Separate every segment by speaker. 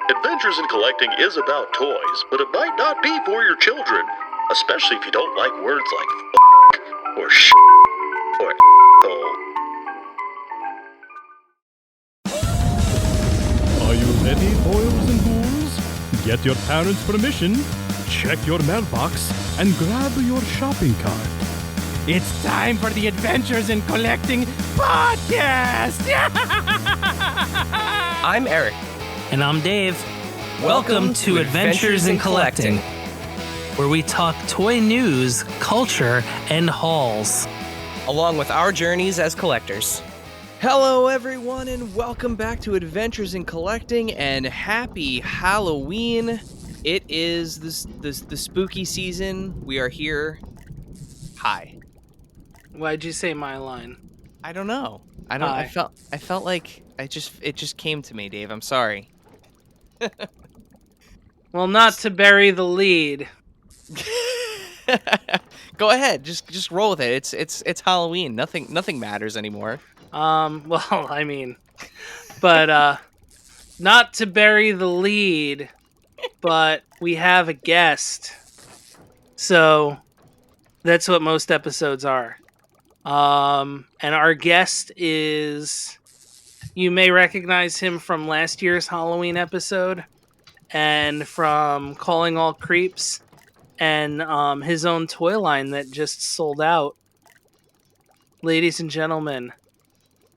Speaker 1: Adventures in Collecting is about toys, but it might not be for your children, especially if you don't like words like f*** or sh** or a**hole.
Speaker 2: Are you ready, boys and ghouls? Get your parents' permission, check your mailbox, and grab your shopping cart.
Speaker 3: It's time for the Adventures in Collecting podcast!
Speaker 4: I'm Eric.
Speaker 3: And I'm Dave. Welcome to Adventures in Collecting, where we talk toy news, culture, and hauls.
Speaker 4: Along with our journeys as collectors. Hello, everyone, and welcome back to Adventures in Collecting, and happy Halloween. It is the spooky season. We are here. Hi.
Speaker 5: Why'd you say my line?
Speaker 4: I don't know.
Speaker 5: Hi.
Speaker 4: I felt like it just came to me, Dave. I'm sorry.
Speaker 5: Well, not to bury the lead.
Speaker 4: Go ahead. Just roll with it. It's Halloween. Nothing matters anymore.
Speaker 5: Well, I mean, but not to bury the lead, but we have a guest. So that's what most episodes are. And our guest is, you may recognize him from last year's Halloween episode and from Calling All Creeps and his own toy line that just sold out. Ladies and gentlemen,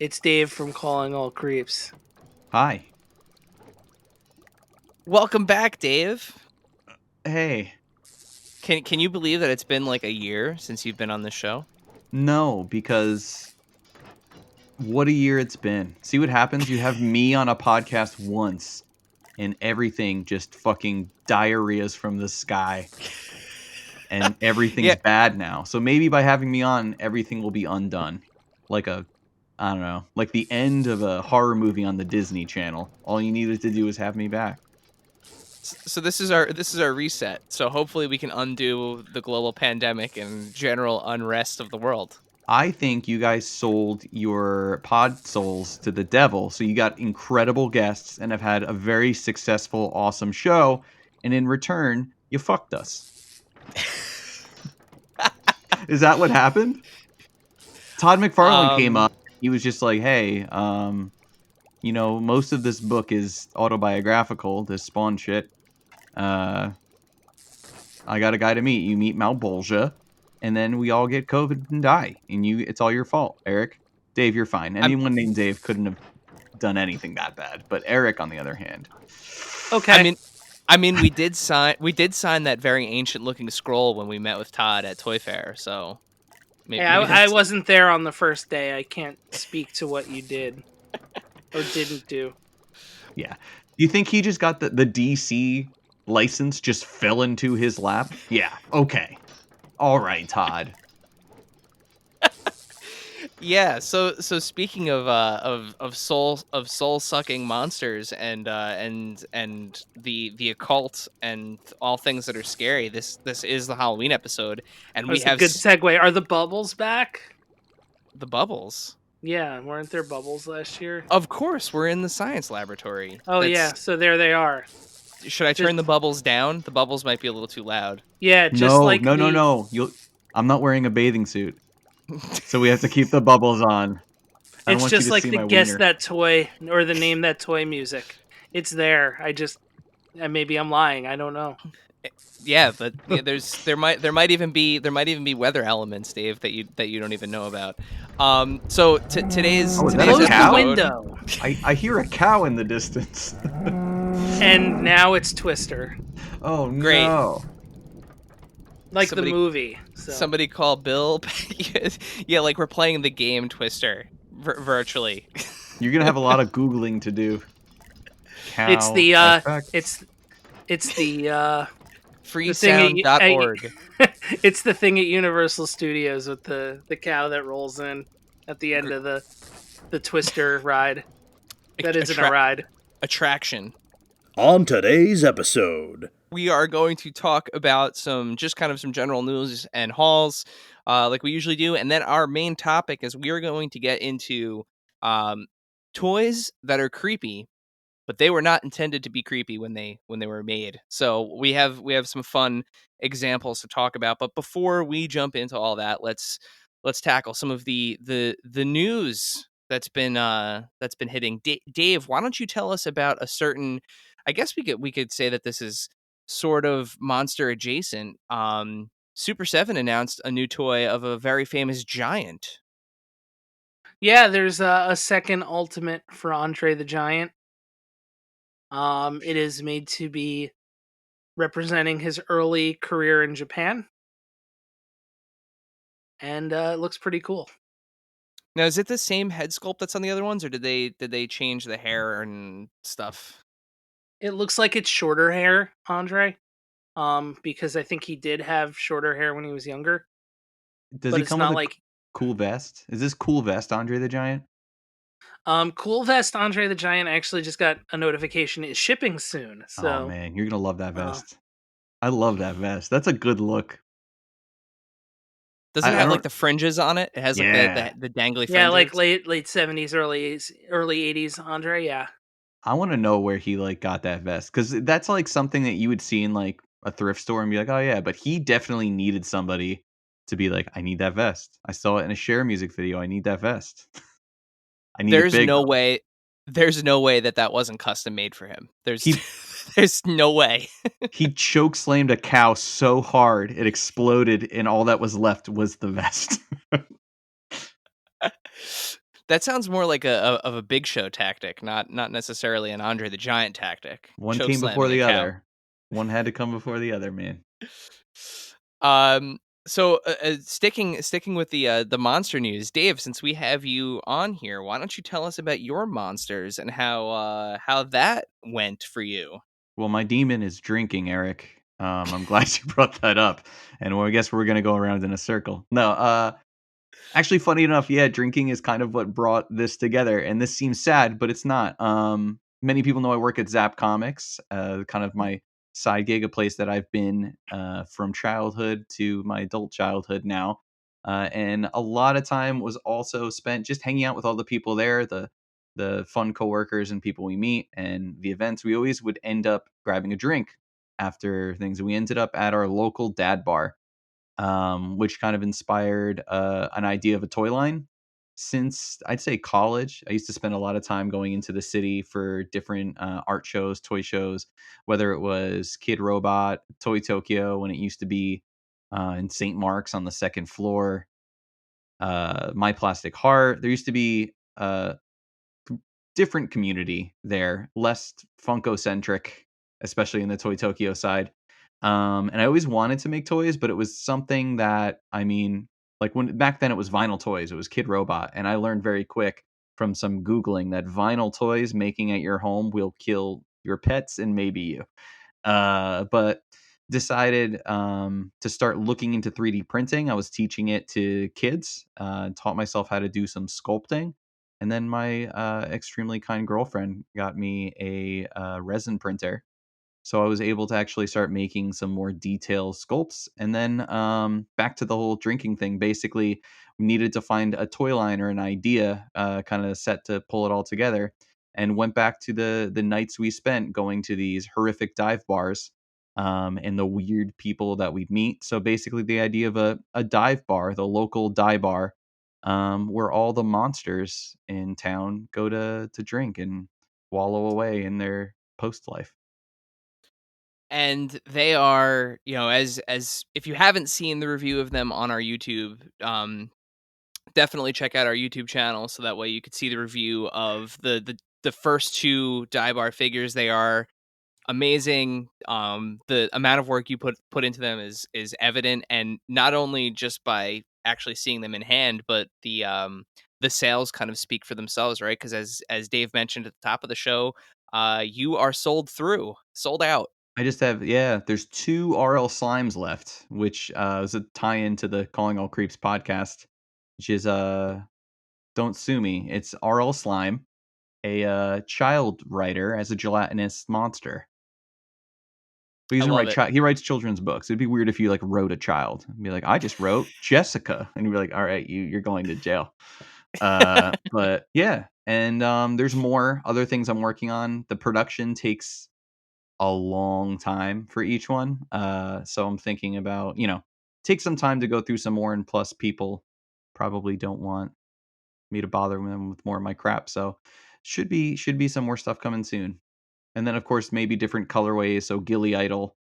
Speaker 5: it's Dave from Calling All Creeps.
Speaker 6: Hi.
Speaker 4: Welcome back, Dave.
Speaker 6: Hey.
Speaker 4: Can you believe that it's been like a year since you've been on this show?
Speaker 6: No, because what a year it's been. See what happens? You have me on a podcast once, and everything just fucking diarrheas from the sky. And everything's bad now. So maybe by having me on, everything will be undone. Like I don't know, like the end of a horror movie on the Disney Channel. All you needed to do was have me back.
Speaker 4: So this is our reset. So hopefully we can undo the global pandemic and general unrest of the world.
Speaker 6: I think you guys sold your pod souls to the devil. So you got incredible guests and have had a very successful, awesome show. And in return, you fucked us. Is that what happened? Todd McFarlane came up. He was just like, hey, most of this book is autobiographical, this Spawn shit. I got a guy to meet. You meet Malbolgia, and then we all get COVID and die. And it's all your fault, Eric. Dave, you're fine. Anyone named Dave couldn't have done anything that bad. But Eric, on the other hand.
Speaker 5: Okay.
Speaker 4: I mean, we did sign that very ancient-looking scroll when we met with Todd at Toy Fair. So, maybe
Speaker 5: I wasn't there on the first day. I can't speak to what you did or didn't do.
Speaker 6: Yeah. Do you think he just got the DC license just fell into his lap? Yeah. Okay. All right, Todd.
Speaker 4: Yeah. So speaking of soul sucking monsters and the occult and all things that are scary. This is the Halloween episode, and we have
Speaker 5: a good segue. Are the bubbles back?
Speaker 4: The bubbles.
Speaker 5: Yeah, weren't there bubbles last year?
Speaker 4: Of course, we're in the science laboratory.
Speaker 5: Oh yeah, so there they are.
Speaker 4: Should I turn the bubbles down? The bubbles might be a little too loud.
Speaker 5: Yeah, just
Speaker 6: no. I'm not wearing a bathing suit, so we have to keep the bubbles on.
Speaker 5: It's just like the guess that toy or the name that toy music. It's there. Maybe I'm lying. I don't know.
Speaker 4: Yeah, but there might even be weather elements, Dave, that you don't even know about. So today's
Speaker 6: close
Speaker 5: the window.
Speaker 6: I hear a cow in the distance.
Speaker 5: And now it's Twister.
Speaker 6: Oh no!
Speaker 4: Great.
Speaker 5: Like the movie. So.
Speaker 4: Somebody call Bill. Yeah, like we're playing the game Twister virtually.
Speaker 6: You're gonna have a lot of Googling to do. Cow
Speaker 5: it's the
Speaker 4: freesound.org.
Speaker 5: It's the thing at Universal Studios with the cow that rolls in at the end of the Twister ride. That isn't a ride.
Speaker 4: Attraction.
Speaker 1: On today's episode,
Speaker 4: we are going to talk about some general news and hauls, like we usually do, and then our main topic is we are going to get into toys that are creepy but they were not intended to be creepy when they were made. So we have some fun examples to talk about. But before we jump into all that, let's tackle some of the news that's been hitting. Dave, why don't you tell us about a certain? I guess we could say that this is sort of monster adjacent. Super 7 announced a new toy of a very famous giant.
Speaker 5: Yeah, there's a second Ultimate for Andre the Giant. It is made to be representing his early career in Japan, and it looks pretty cool.
Speaker 4: Now, is it the same head sculpt that's on the other ones, or did they change the hair and stuff?
Speaker 5: It looks like it's shorter hair, Andre. Because I think he did have shorter hair when he was younger.
Speaker 6: Does
Speaker 5: But
Speaker 6: he
Speaker 5: it's
Speaker 6: come with
Speaker 5: not
Speaker 6: a
Speaker 5: like
Speaker 6: cool vest? Is this cool vest Andre the Giant?
Speaker 5: Cool Vest Andre the Giant actually just got a notification is shipping soon.
Speaker 6: Oh
Speaker 5: So
Speaker 6: man, you're gonna love that
Speaker 5: uh,
Speaker 6: vest. I love that vest. That's a good look.
Speaker 4: Doesn't it
Speaker 6: I
Speaker 4: have like
Speaker 6: don't.
Speaker 4: the fringes on it? It has like
Speaker 6: Yeah,
Speaker 4: the dangly
Speaker 5: yeah,
Speaker 4: fringes.
Speaker 5: like late 70s, early 80s Andre, yeah.
Speaker 6: I want to know where he like got that vest because that's like something that you would see in like a thrift store and be like, oh yeah. But he definitely needed somebody to be like, I need that vest. I saw it in a Cher music video. I need that vest. I need it
Speaker 4: There's
Speaker 6: big
Speaker 4: no
Speaker 6: though.
Speaker 4: way. There's no way that wasn't custom made for him. There's
Speaker 6: He
Speaker 4: there's no way.
Speaker 6: he choke slammed a cow so hard it exploded, and all that was left was the vest.
Speaker 4: That sounds more like a Big Show tactic, not necessarily an Andre the Giant tactic.
Speaker 6: One
Speaker 4: Choke
Speaker 6: came before
Speaker 4: slamming a
Speaker 6: the
Speaker 4: cow.
Speaker 6: other. One had to come before the other, man.
Speaker 4: So sticking with the monster news, Dave, since we have you on here, why don't you tell us about your monsters and how that went for you?
Speaker 6: Well, my demon is drinking, Eric. I'm glad you brought that up, and well, I guess we're gonna go around in a circle. No, actually, funny enough, yeah, drinking is kind of what brought this together, and this seems sad, but it's not. Many people know I work at Zap Comics, kind of my side gig, a place that I've been from childhood to my adult childhood now, and a lot of time was also spent just hanging out with all the people there, the fun coworkers and people we meet, and the events. We always would end up grabbing a drink after things. We ended up at our local dad bar, which kind of inspired an idea of a toy line. Since I'd say college, I used to spend a lot of time going into the city for different art shows, toy shows, whether it was Kid Robot, Toy Tokyo, when it used to be in St. Mark's on the second floor, My Plastic Heart. There used to be different community there, less Funko centric, especially in the Toy Tokyo side. And I always wanted to make toys, but it was something that, I mean, like when back then it was vinyl toys, it was Kid Robot, and I learned very quick from some googling that vinyl toys making at your home will kill your pets and maybe you. But decided to start looking into 3D printing. I was teaching it to kids, taught myself how to do some sculpting. And then my extremely kind girlfriend got me a resin printer. So I was able to actually start making some more detailed sculpts. And then back to the whole drinking thing. Basically, we needed to find a toy line or an idea kind of set to pull it all together. And went back to the nights we spent going to these horrific dive bars and the weird people that we'd meet. So basically, the idea of a dive bar, the local dive bar, where all the monsters in town go to drink and wallow away in their post life.
Speaker 4: And they are, as if you haven't seen the review of them on our YouTube, definitely check out our YouTube channel so that way you could see the review of the first two dye bar figures. They are amazing. The amount of work you put into them is evident, and not only just by actually seeing them in hand, but the sales kind of speak for themselves, right? Because as Dave mentioned at the top of the show, you are sold out.
Speaker 6: I just have, yeah, there's 2 RL Slimes left, which is a tie-in to the Calling All Creeps podcast, which is Don't Sue Me. It's RL Slime, a child writer as a gelatinous monster. But he
Speaker 4: I
Speaker 6: doesn't
Speaker 4: love
Speaker 6: write
Speaker 4: it.
Speaker 6: he writes children's books. It'd be weird if you like wrote a child and be like, I just wrote Jessica, and you'd be like, all right, you're going to jail. But yeah, And there's more other things I'm working on. The production takes a long time for each one. So I'm thinking about, take some time to go through some more, and plus people probably don't want me to bother them with more of my crap. So should be some more stuff coming soon. And then of course maybe different colorways. So Gilly Idol,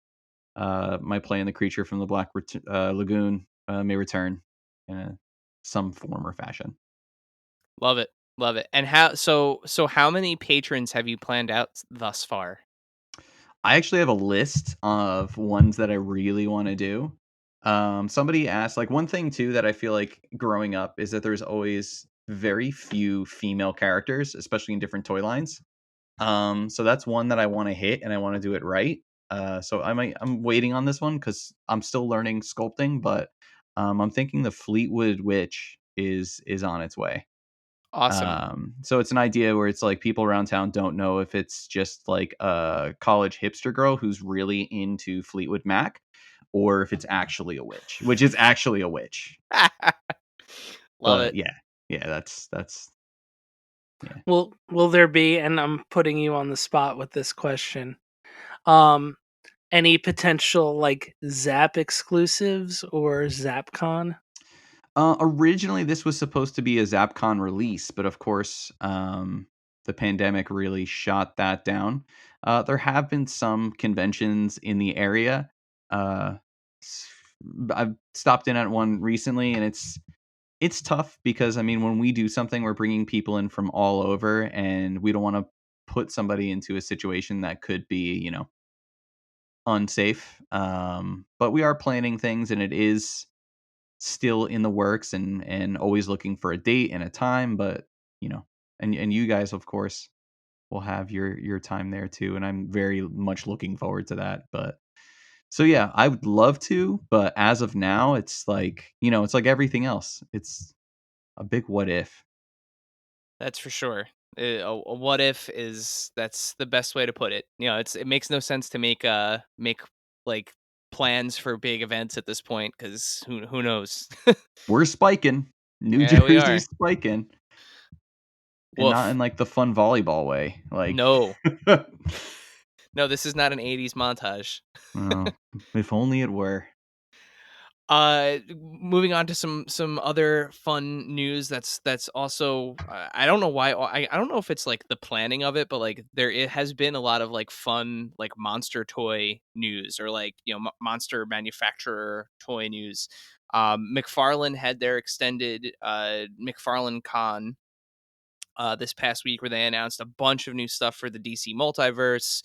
Speaker 6: my play in the creature from the Black Lagoon, may return in some form or fashion.
Speaker 4: Love it. Love it. And so how many patrons have you planned out thus far?
Speaker 6: I actually have a list of ones that I really want to do. Somebody asked, like, one thing too that I feel like growing up is that there's always very few female characters, especially in different toy lines. So that's one that I want to hit, and I want to do it right. So I'm waiting on this one because I'm still learning sculpting, but I'm thinking the Fleetwood Witch is on its way.
Speaker 4: Awesome.
Speaker 6: So it's an idea where it's like people around town don't know if it's just like a college hipster girl who's really into Fleetwood Mac, or if it's actually a witch, which is actually a witch.
Speaker 4: Love
Speaker 6: But
Speaker 4: it.
Speaker 6: yeah, that's
Speaker 5: Will there be, and I'm putting you on the spot with this question, um, any potential like Zap exclusives or ZapCon?
Speaker 6: Originally this was supposed to be a ZapCon release, but of course, the pandemic really shot that down. There have been some conventions in the area. Uh, s- I've stopped in at one recently, and it's tough because I mean, when we do something, we're bringing people in from all over, and we don't want to put somebody into a situation that could be, unsafe. But we are planning things, and it is still in the works, and always looking for a date and a time. But and you guys, of course, will have your time there too, and I'm very much looking forward to that. But so yeah, I would love to, but as of now, it's like it's like everything else. It's a big what if.
Speaker 4: That's for sure. A what if that's the best way to put it. It makes no sense to make like plans for big events at this point because who knows?
Speaker 6: We're spiking. New
Speaker 4: Yeah, we
Speaker 6: Jersey's
Speaker 4: are.
Speaker 6: spiking, and not
Speaker 4: Woof.
Speaker 6: in like the fun volleyball way. Like,
Speaker 4: No, no, this is not an '80s montage.
Speaker 6: well, if only it were.
Speaker 4: Moving on to some other fun news. That's also I don't know why I don't know if it's like the planning of it, but like it has been a lot of like fun like monster toy news or like monster manufacturer toy news. McFarlane had their extended McFarlane Con this past week where they announced a bunch of new stuff for the DC multiverse.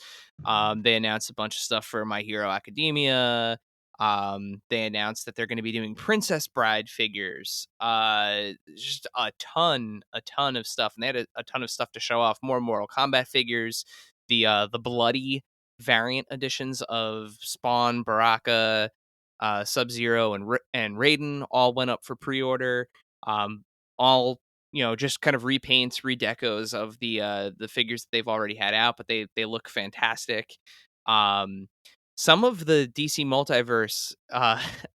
Speaker 4: They announced a bunch of stuff for My Hero Academia. They announced that they're going to be doing Princess Bride figures. Just a ton of stuff, and they had a ton of stuff to show off. More Mortal Kombat figures, the bloody variant editions of Spawn, Baraka, Sub Zero, and Raiden all went up for pre-order. All just kind of repaints, redecos of the figures that they've already had out, but they look fantastic. Some of the DC multiverse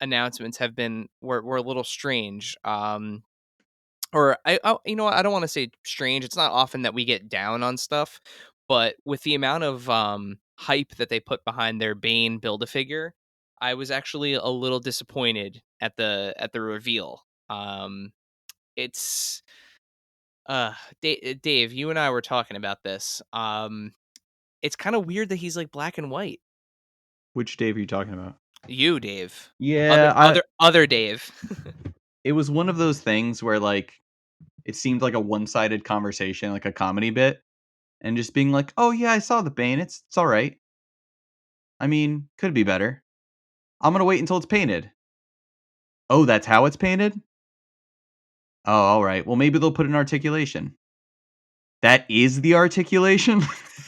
Speaker 4: announcements were a little strange. Or I don't want to say strange. It's not often that we get down on stuff, but with the amount of hype that they put behind their Bane Build-A-Figure, I was actually a little disappointed at the reveal. It's Dave, you and I were talking about this. It's kind of weird that he's like black and white.
Speaker 6: Which Dave are you talking about?
Speaker 4: You, Dave.
Speaker 6: Yeah, I
Speaker 4: Other Dave.
Speaker 6: it was one of those things where like it seemed like a one-sided conversation, like a comedy bit, and just being like, "Oh yeah, I saw the Bane. It's all right. I mean, could be better. I'm gonna wait until it's painted. Oh, that's how it's painted. Oh, all right. Well, maybe they'll put an articulation. That is the articulation."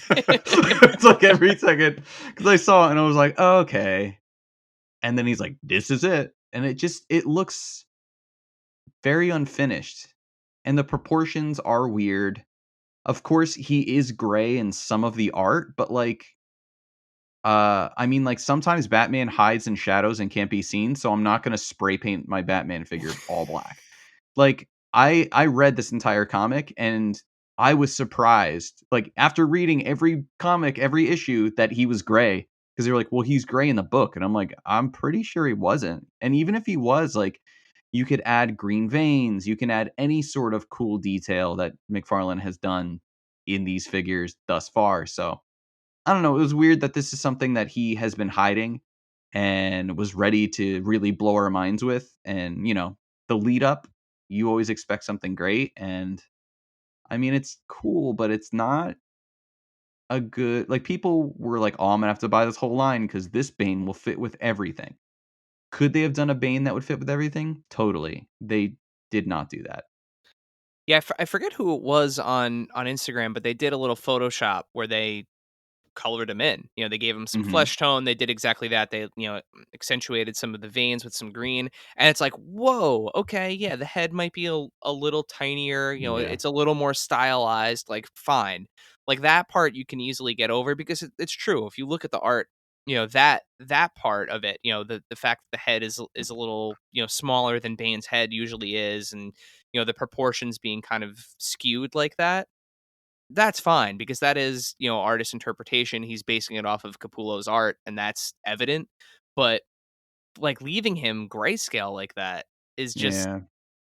Speaker 6: It's like every second because I saw it and I was like, oh, "Okay," and then he's like, "This is it," and it looks very unfinished, and the proportions are weird. Of course, he is gray in some of the art, but like, I mean, like sometimes Batman hides in shadows and can't be seen, so I'm not gonna spray paint my Batman figure all black. Like, I read this entire comic, and I was surprised, like, after reading every comic, every issue, that he was gray. Because they were like, well, he's gray in the book. And I'm like, I'm pretty sure he wasn't. And even if he was, like, you could add green veins. You can add any sort of cool detail that McFarlane has done in these figures thus far. So I don't know. It was weird that this is something that he has been hiding and was ready to really blow our minds with. And, the lead up, you always expect something great. And I mean, it's cool, but it's not a good, like, people were like, oh, I'm gonna have to buy this whole line because this Bane will fit with everything. Could they have done a Bane that would fit with everything? Totally. They did not do that.
Speaker 4: Yeah, I forget who it was on Instagram, but they did a little Photoshop where they colored him in. They gave him some
Speaker 6: Hmm.
Speaker 4: flesh tone. They did exactly that. They, accentuated some of the veins with some green. And it's like, whoa, okay, yeah, the head might be a little tinier.
Speaker 6: Yeah.
Speaker 4: It's a little more stylized. Like, fine. Like, that part you can easily get over because it's true. If you look at the art, that part of it, the fact that the head is a little, smaller than Bane's head usually is, and the proportions being kind of skewed like that, that's fine because that is, artist interpretation. He's basing it off of Capullo's art, and that's evident. But like leaving him grayscale like that is just,
Speaker 6: Yeah.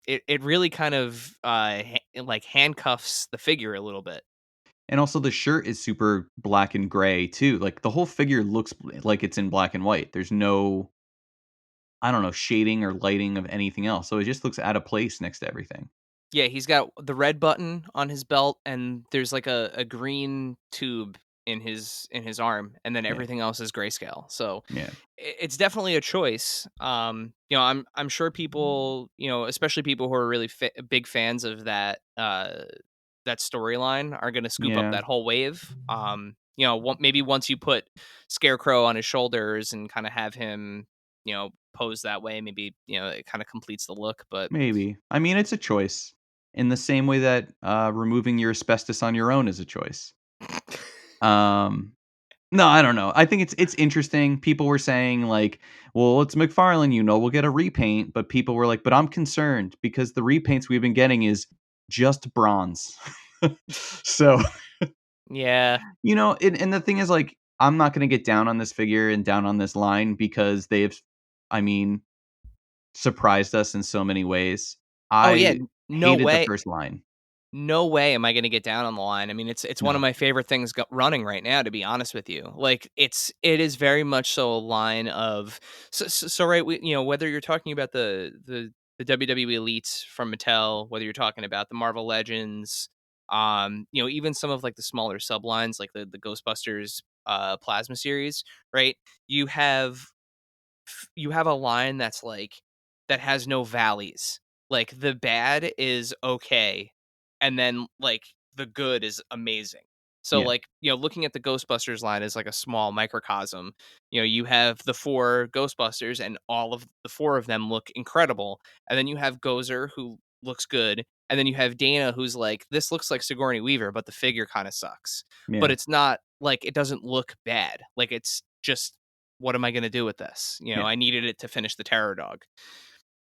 Speaker 4: it really kind of like handcuffs the figure a little bit.
Speaker 6: And also the shirt is super black and gray too. Like the whole figure looks like it's in black and white. There's no, I don't know, shading or lighting of anything else. So it just looks out of place next to everything.
Speaker 4: Yeah, he's got the red button on his belt, and there's like a green tube in his arm, and then
Speaker 6: Yeah.
Speaker 4: everything else is grayscale. So
Speaker 6: Yeah.
Speaker 4: it's definitely a choice. I'm sure people, especially people who are really big fans of that storyline, are going to scoop up
Speaker 6: Yeah.
Speaker 4: that whole wave. Maybe once you put Scarecrow on his shoulders and kind of have him, pose that way, maybe it kind of completes the look. But
Speaker 6: Maybe. I mean, it's a choice in the same way that removing your asbestos on your own is a choice. Um, no, I don't know. I think it's interesting. People were saying like, "Well, it's McFarlane, we'll get a repaint," but people were like, "But I'm concerned because the repaints we've been getting is just bronze." So,
Speaker 4: yeah,
Speaker 6: and the thing is, like, I'm not gonna get down on this figure and down on this line because they've, I mean, surprised us in so many ways.
Speaker 4: oh yeah,
Speaker 6: I
Speaker 4: no
Speaker 6: hated the
Speaker 4: way.
Speaker 6: first line.
Speaker 4: No way am I gonna get down on the line. I mean, it's one of
Speaker 6: No.
Speaker 4: my favorite things running right now, to be honest with you. Like, it is very much so a line of, so right, whether you're talking about the WWE Elites from Mattel, whether you're talking about the Marvel Legends, even some of like the smaller sublines like the Ghostbusters Plasma series, right? You have you have a line that's like, that has no valleys. Like, the bad is okay, and then like the good is amazing. So
Speaker 6: Yeah.
Speaker 4: like, looking at the Ghostbusters line as like a small microcosm, you have the four Ghostbusters and all of the four of them look incredible. And then you have Gozer, who looks good, and then you have Dana, who's like, this looks like Sigourney Weaver, but the figure kind of sucks. But
Speaker 6: Yeah.
Speaker 4: it's not like, it doesn't look bad. Like, it's just, what am I going to do with this?
Speaker 6: Yeah.
Speaker 4: I needed it to finish the Terror Dog.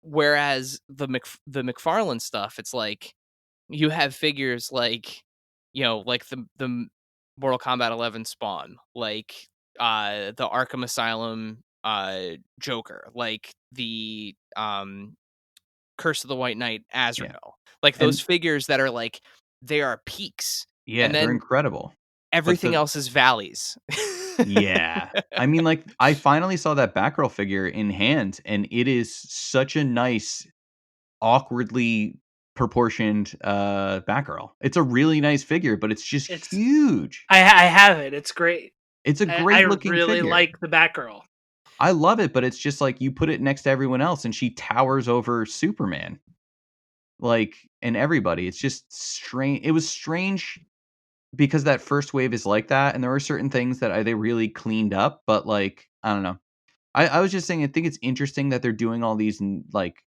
Speaker 4: Whereas the McFarlane stuff, it's like, you have figures like, like the Mortal Kombat 11 Spawn, like the Arkham Asylum Joker, like the Curse of the White Knight
Speaker 6: Yeah.
Speaker 4: Azrael, like those
Speaker 6: And
Speaker 4: figures that are like, they are peaks,
Speaker 6: yeah,
Speaker 4: and
Speaker 6: they're
Speaker 4: then
Speaker 6: incredible. But
Speaker 4: everything else is valleys.
Speaker 6: yeah. I mean, like, I finally saw that Batgirl figure in hand, and it is such a nice, awkwardly proportioned Batgirl. It's a really nice figure, but it's just
Speaker 5: It's
Speaker 6: huge.
Speaker 5: I have it. It's great.
Speaker 6: It's a
Speaker 5: I
Speaker 6: great looking
Speaker 5: really
Speaker 6: figure.
Speaker 5: like the Batgirl.
Speaker 6: I love it, but it's just like you put it next to everyone else and she towers over Superman. Like, and everybody. It's just strange. It was strange because that first wave is like that, and there were certain things that they really cleaned up, but like, I don't know. I was just saying, I think it's interesting that they're doing all these like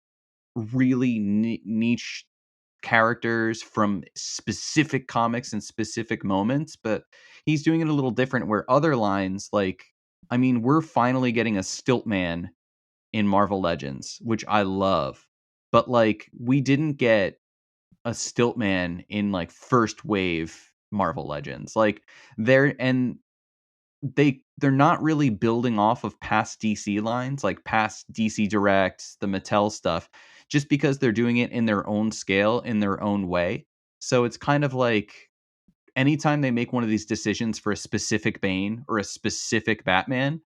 Speaker 6: really niche characters from specific comics and specific moments, but he's doing it a little different where other lines, like, I mean, we're finally getting a Stilt Man in Marvel Legends, which I love. But like, we didn't get a stilt man in like first wave Marvel Legends. Like they're not really building off of past DC lines, like past DC Directs, the Mattel stuff, just because they're doing it in their own scale, in their own way. So it's kind of like anytime they make one of these decisions for a specific Bane or a specific Batman,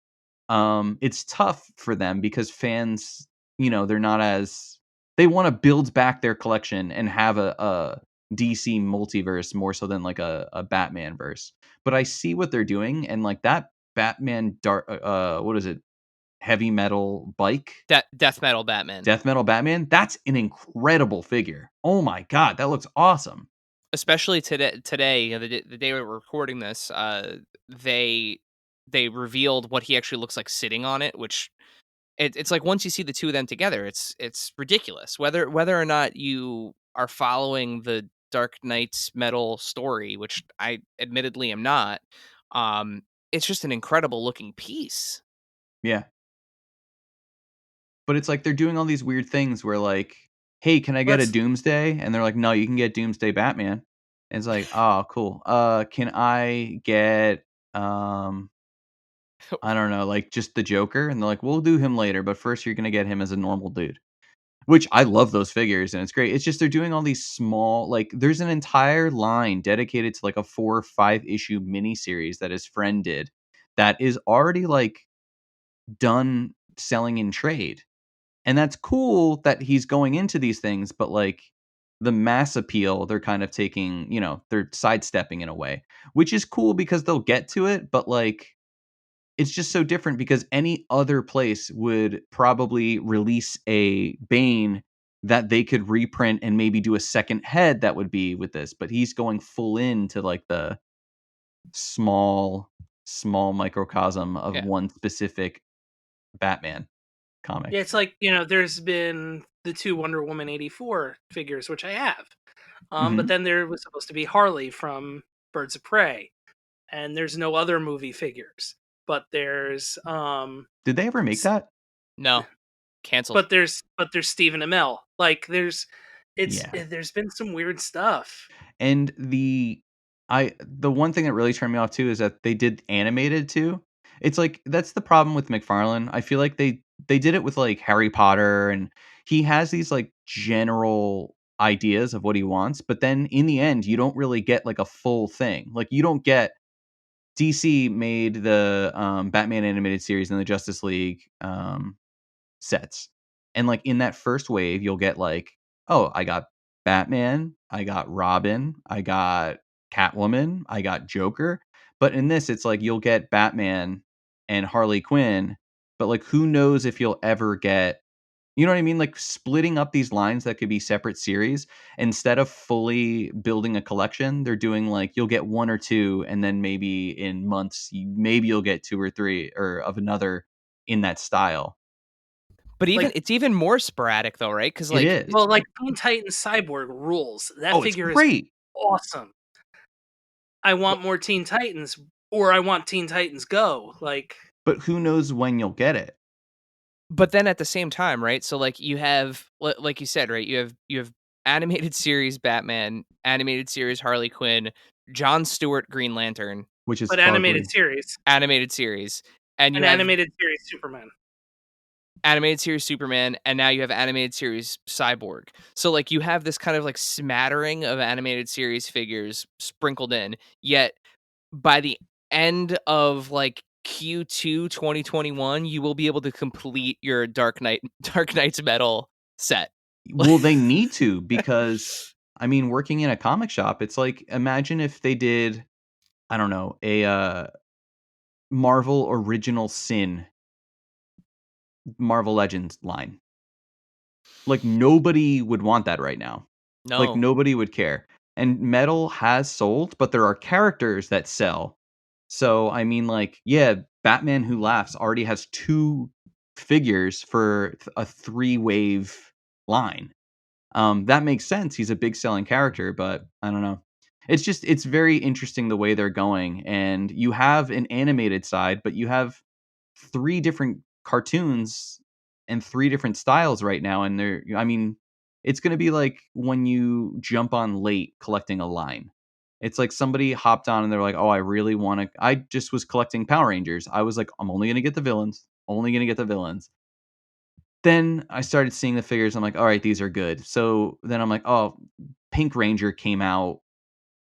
Speaker 6: it's tough for them because fans, they're not as they want to build back their collection and have a DC multiverse more so than like a Batman verse. But I see what they're doing, and like that Batman dark, what is it? Heavy metal bike,
Speaker 4: Death Metal Batman.
Speaker 6: Death Metal Batman. That's an incredible figure. Oh my god, that looks awesome.
Speaker 4: Especially today, the day we were recording this, they revealed what he actually looks like sitting on it, which it's like once you see the two of them together, it's ridiculous. Whether or not you are following the Dark Knight's metal story, which I admittedly am not, it's just an incredible looking piece.
Speaker 6: Yeah. But it's like they're doing all these weird things where like, "Hey, can I get a Doomsday?" And they're like, "No, you can get Doomsday Batman." And it's like, "Oh, cool. Can I get I don't know, like just the Joker?" And they're like, "We'll do him later, but first you're gonna get him as a normal dude." Which I love those figures and it's great. It's just they're doing all these small like there's an entire line dedicated to like a 4 or 5 issue miniseries that his friend did that is already like done selling in trade. And that's cool that he's going into these things, but like the mass appeal, they're kind of taking, they're sidestepping in a way, which is cool because they'll get to it, but like it's just so different because any other place would probably release a Bane that they could reprint and maybe do a second head that would be with this, but he's going full into like the small microcosm of
Speaker 4: Yeah.
Speaker 6: one specific Batman comic.
Speaker 5: Yeah, it's like, there's been the 2 Wonder Woman 84 figures, which I have. But then there was supposed to be Harley from Birds of Prey, and there's no other movie figures. But there's
Speaker 6: Did they ever make that?
Speaker 4: No, canceled.
Speaker 5: but there's Stephen Amell. Like there's
Speaker 6: Yeah.
Speaker 5: there's been some weird stuff.
Speaker 6: And the one thing that really turned me off too is that they did animated too. It's like that's the problem with McFarlane. I feel like they did it with like Harry Potter and he has these like general ideas of what he wants, but then in the end you don't really get like a full thing. Like you don't get DC made the Batman animated series and the Justice League sets. And like in that first wave, you'll get like, oh, I got Batman, I got Robin, I got Catwoman, I got Joker. But in this, it's like you'll get Batman and Harley Quinn, but like who knows if you'll ever get, you know what I mean? Like splitting up these lines that could be separate series instead of fully building a collection, they're doing like you'll get 1 or 2, and then maybe in months, maybe you'll get 2 or 3 or of another in that style.
Speaker 4: But
Speaker 5: Like-
Speaker 4: it's even more sporadic though, right? Because
Speaker 6: It
Speaker 4: like
Speaker 6: is.
Speaker 5: Well, like Teen Titans Cyborg rules. That
Speaker 6: Oh, it's
Speaker 5: figure is
Speaker 6: great.
Speaker 5: awesome. I want more Teen Titans, or I want Teen Titans Go. Like,
Speaker 6: But who knows when you'll get it?
Speaker 4: But then at the same time, right? So like you have, like you said, right? You have animated series Batman, animated series Harley Quinn, John Stewart Green Lantern,
Speaker 6: Which is
Speaker 5: but
Speaker 6: probably,
Speaker 5: animated series,
Speaker 4: animated series, and you
Speaker 5: an
Speaker 4: have
Speaker 5: animated series Superman.
Speaker 4: animated series Superman, and now you have animated series Cyborg. So like you have this kind of like smattering of animated series figures sprinkled in. Yet by the end of like Q2 2021, you will be able to complete your Dark Knight's Metal set.
Speaker 6: Well, they need to because I mean, working in a comic shop, it's like imagine if they did, I don't know, a Marvel Original Sin Marvel Legends line. Like nobody would want that right now.
Speaker 4: No.
Speaker 6: Like nobody would care. And metal has sold, but there are characters that sell. So I mean, like, yeah, Batman Who Laughs already has 2 figures for a 3-wave line. That makes sense. He's a big selling character, but I don't know. It's very interesting the way they're going. And you have an animated side, but you have 3 different cartoons and 3 different styles right now. And I mean, It's going to be like when you jump on late collecting a line. It's like somebody hopped on and they're like, oh, I really want to. I just was collecting Power Rangers. I was like, I'm only going to get the villains. Only going to get the villains. Then I started seeing the figures. I'm like, all right, these are good. So then I'm like, oh, Pink Ranger came out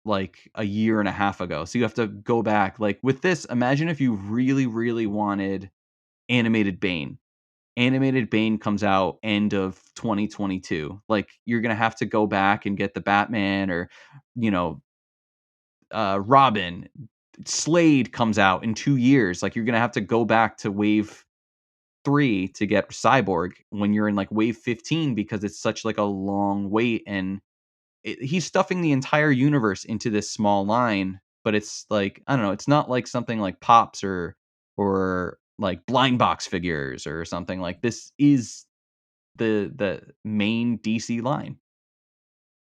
Speaker 6: like a year and a half ago. So you have to go back. Like with this, imagine if you really, really wanted animated Bane. Animated Bane comes out end of 2022. Like you're gonna have to go back and get the Batman or, you know, Robin. Slade comes out in 2 years. Like you're gonna have to go back to wave 3 to get Cyborg when you're in like wave 15 because it's such like a long wait and he's stuffing the entire universe into this small line, but it's like I don't know, it's not like something like Pops or like blind box figures or something. Like this is the main DC line.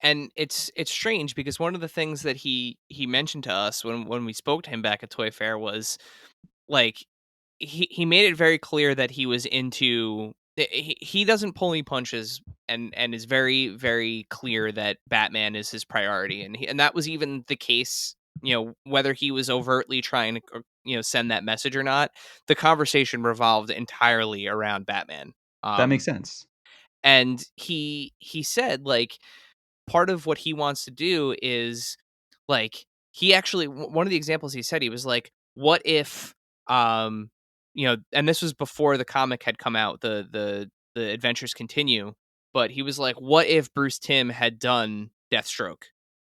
Speaker 4: And it's strange because one of the things that he mentioned to us when we spoke to him back at Toy Fair was like he made it very clear that he was into he doesn't pull any punches and is very very clear that Batman is his priority and that was even the case, you know, whether he was overtly trying to send that message or not. The conversation revolved entirely around Batman.
Speaker 6: That makes
Speaker 4: um
Speaker 6: sense.
Speaker 4: and he said like part of what he wants to do is like he actually one of the examples he said, he was like, what if and this was before the comic had come out, the adventures continue, but he was like, what if Bruce Timm had done Deathstroke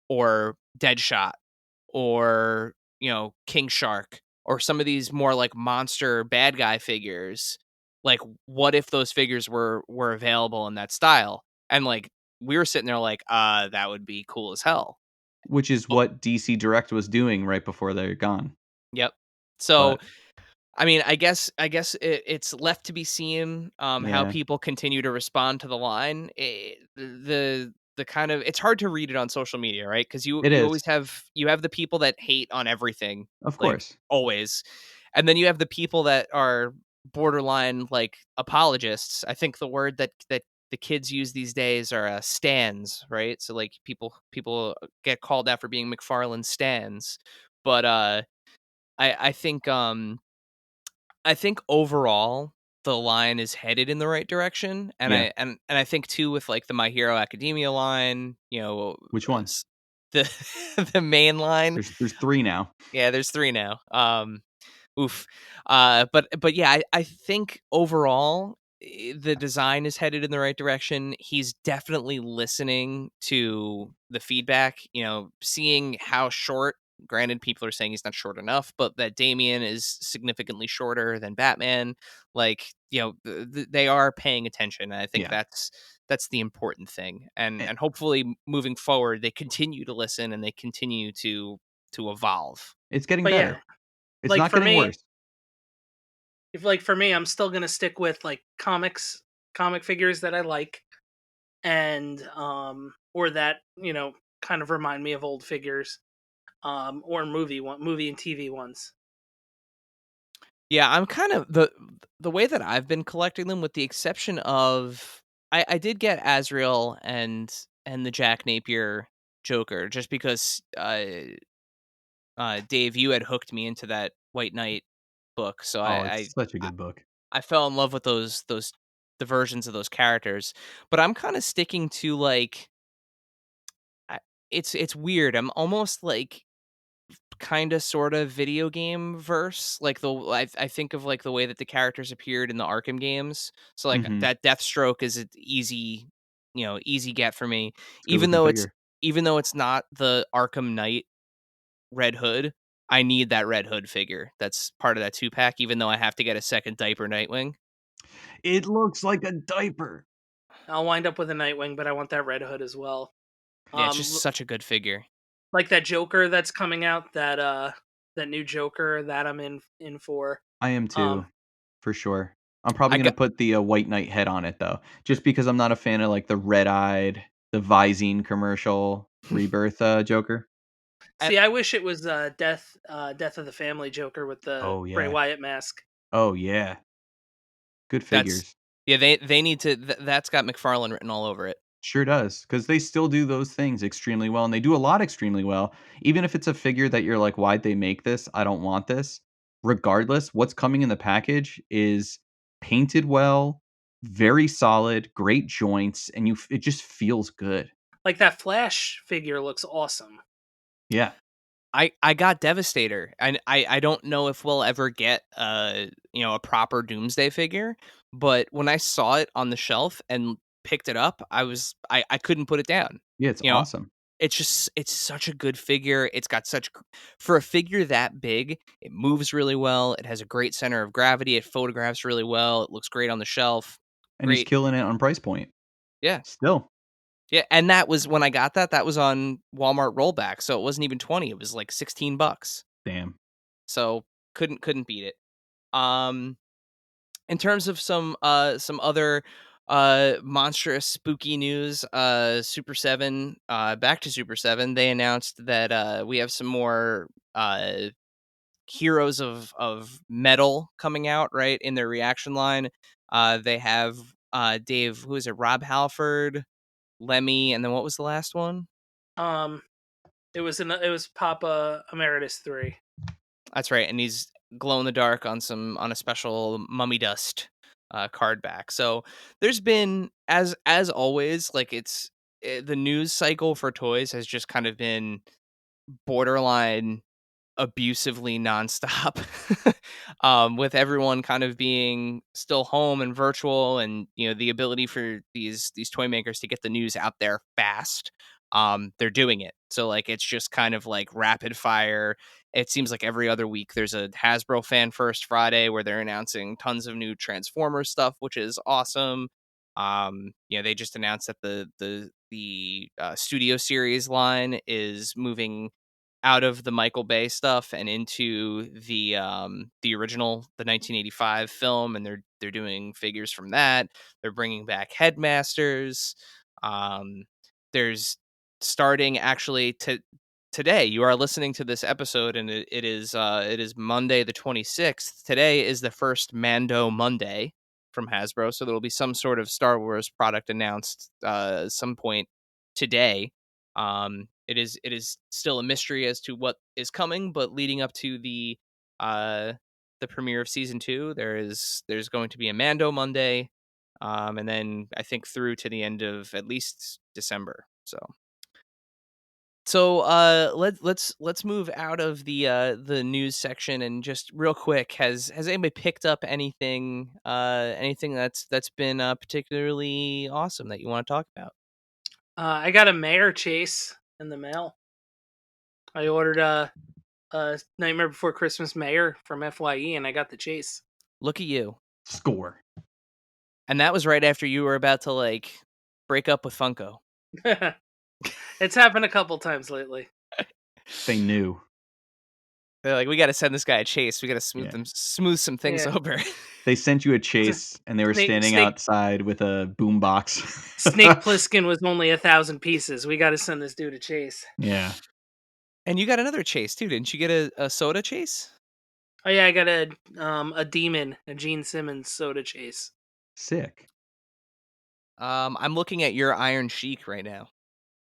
Speaker 4: or Deadshot or King Shark or some of these more like monster bad guy figures, like what if those figures were available in that style? And like we were sitting there like, that would be cool as hell.
Speaker 6: Which is
Speaker 4: Oh,
Speaker 6: what DC Direct was doing right before they're gone.
Speaker 4: yep. So,
Speaker 6: But
Speaker 4: I mean, I guess it's left to be seen how
Speaker 6: yeah,
Speaker 4: people continue to respond to the line. The kind of it's hard to read it on social media, right? Because you
Speaker 6: it
Speaker 4: you
Speaker 6: is.
Speaker 4: always have the people that hate on everything,
Speaker 6: Of
Speaker 4: like
Speaker 6: course.
Speaker 4: always, and then you have the people that are borderline like apologists. I think the word that the kids use these days are stans, right? So like people get called out for being McFarlane stans, but I think I think overall the line is headed in the right direction, and
Speaker 6: Yeah.
Speaker 4: I think too with like the My Hero Academia line,
Speaker 6: Which one?
Speaker 4: the the main line.
Speaker 6: There's 3 now.
Speaker 4: Yeah, there's 3 now. Oof. But yeah, I think overall the design is headed in the right direction. He's definitely listening to the feedback, seeing how short, granted people are saying he's not short enough, but that Damian is significantly shorter than Batman. Like, they are paying attention. And I think
Speaker 6: Yeah.
Speaker 4: that's the important thing. And
Speaker 6: Eh,
Speaker 4: and hopefully moving forward they continue to listen and they continue to evolve.
Speaker 6: it's getting
Speaker 5: But yeah,
Speaker 6: better. It's
Speaker 5: like
Speaker 6: not
Speaker 5: for
Speaker 6: getting
Speaker 5: me,
Speaker 6: worse.
Speaker 5: if like for me, I'm still gonna stick with like comic figures that I like, and or that kind of remind me of old figures, or movie and TV ones.
Speaker 4: Yeah, I'm kind of the way that I've been collecting them, with the exception of I did get Azrael and the Jack Napier Joker just because Dave, you had hooked me into that White Knight book, so
Speaker 6: Oh,
Speaker 4: I
Speaker 6: it's such a
Speaker 4: I,
Speaker 6: good book.
Speaker 4: I fell in love with those the versions of those characters. But I'm kind of sticking to like I, it's weird. I'm almost like kind of sort of video game verse, like I think of like the way that the characters appeared in the Arkham games. So like
Speaker 6: Mhm.
Speaker 4: that Deathstroke is an easy, easy get for me.
Speaker 6: It's a good
Speaker 4: Even
Speaker 6: looking
Speaker 4: though it's
Speaker 6: figure.
Speaker 4: even though it's not the Arkham Knight Red Hood, I need that Red Hood figure. That's part of that 2-pack, even though I have to get a second diaper Nightwing.
Speaker 6: It looks like a diaper.
Speaker 5: I'll wind up with a Nightwing, but I want that Red Hood as well.
Speaker 4: Yeah, it's just
Speaker 5: Um,
Speaker 4: such a good figure.
Speaker 5: like that Joker that's coming out, that new Joker that I'm in for.
Speaker 6: I am
Speaker 5: Um,
Speaker 6: too, for sure. I'm probably
Speaker 4: I
Speaker 6: gonna
Speaker 4: got
Speaker 6: put the, White Knight head on it, though, just because I'm not a fan of, like, the red-eyed, the Visine commercial Rebirth, Joker.
Speaker 4: and
Speaker 5: See, I wish it was Death of the Family Joker with the
Speaker 6: Oh,
Speaker 5: Bray
Speaker 6: yeah.
Speaker 5: Wyatt mask.
Speaker 6: Oh, yeah. Good
Speaker 4: that's
Speaker 6: figures.
Speaker 4: yeah, they need to that's got McFarlane written all over it.
Speaker 6: Sure does, because they still do those things extremely well, and they do a lot extremely well. Even if it's a figure that you're like, "Why'd they make this? I don't want this." Regardless, what's coming in the package is painted well, very solid, great joints, and it just feels good.
Speaker 5: Like that Flash figure looks awesome.
Speaker 6: Yeah.
Speaker 4: I got Devastator, and I don't know if we'll ever get a proper Doomsday figure, but when I saw it on the shelf and picked it up, I couldn't put it down.
Speaker 6: Yeah, it's
Speaker 4: You know,
Speaker 6: awesome.
Speaker 4: it's such a good figure. It's got for a figure that big, it moves really well. It has a great center of gravity. It photographs really well. It looks great on the shelf.
Speaker 6: And he's
Speaker 4: Great.
Speaker 6: killing it on price point.
Speaker 4: Yeah.
Speaker 6: Still.
Speaker 4: Yeah, and that was when I got that was on Walmart rollback, so it wasn't even 20, it was like $16.
Speaker 6: Damn.
Speaker 4: So couldn't beat it. Um in terms of some other monstrous spooky news, Super 7, back to Super 7, they announced that we have some more heroes of metal coming out, right, in their reaction line. They have Dave, who is it, Rob Halford, Lemmy, and then what was the last one?
Speaker 5: It was Papa Emeritus 3.
Speaker 4: That's right, and he's glow in the dark on a special mummy dust card back. So there's been, as always, like the news cycle for toys has just kind of been borderline abusively nonstop. With everyone kind of being still home and virtual, and the ability for these toy makers to get the news out there fast. They're doing it, so like it's just kind of like rapid fire. It seems like every other week there's a Hasbro Fan First Friday where they're announcing tons of new Transformers stuff, which is awesome. They just announced that the Studio Series line is moving out of the Michael Bay stuff and into the original, the 1985 film, and they're doing figures from that. They're bringing back Headmasters. There's starting actually today. You are listening to this episode, and it is Monday the 26th. Today is the first Mando Monday from Hasbro, so there will be some sort of Star Wars product announced some point today. It is still a mystery as to what is coming, but leading up to the premiere of season 2, there's going to be a Mando Monday, and then I think through to the end of at least December. So let's move out of the news section, and just real quick, has anybody picked up anything that's been particularly awesome that you want to talk about?
Speaker 5: I got a Mayor Chase in the mail. I ordered a Nightmare Before Christmas Mayor from FYE, and I got the Chase.
Speaker 4: Look at you.
Speaker 6: Score.
Speaker 4: And that was right after you were about to like break up with Funko.
Speaker 5: It's happened a couple times lately.
Speaker 6: They knew.
Speaker 4: They're like, we got to send this guy a Chase. We got to smooth some things over.
Speaker 6: They sent you a Chase, and they were standing outside with a boombox.
Speaker 5: Snake Plissken was only 1,000 pieces. We got to send this dude a Chase.
Speaker 6: Yeah.
Speaker 4: And you got another Chase too, didn't you get a soda Chase?
Speaker 5: Oh yeah, I got a Demon, a Gene Simmons soda Chase.
Speaker 6: Sick.
Speaker 4: I'm looking at your Iron Sheik right now.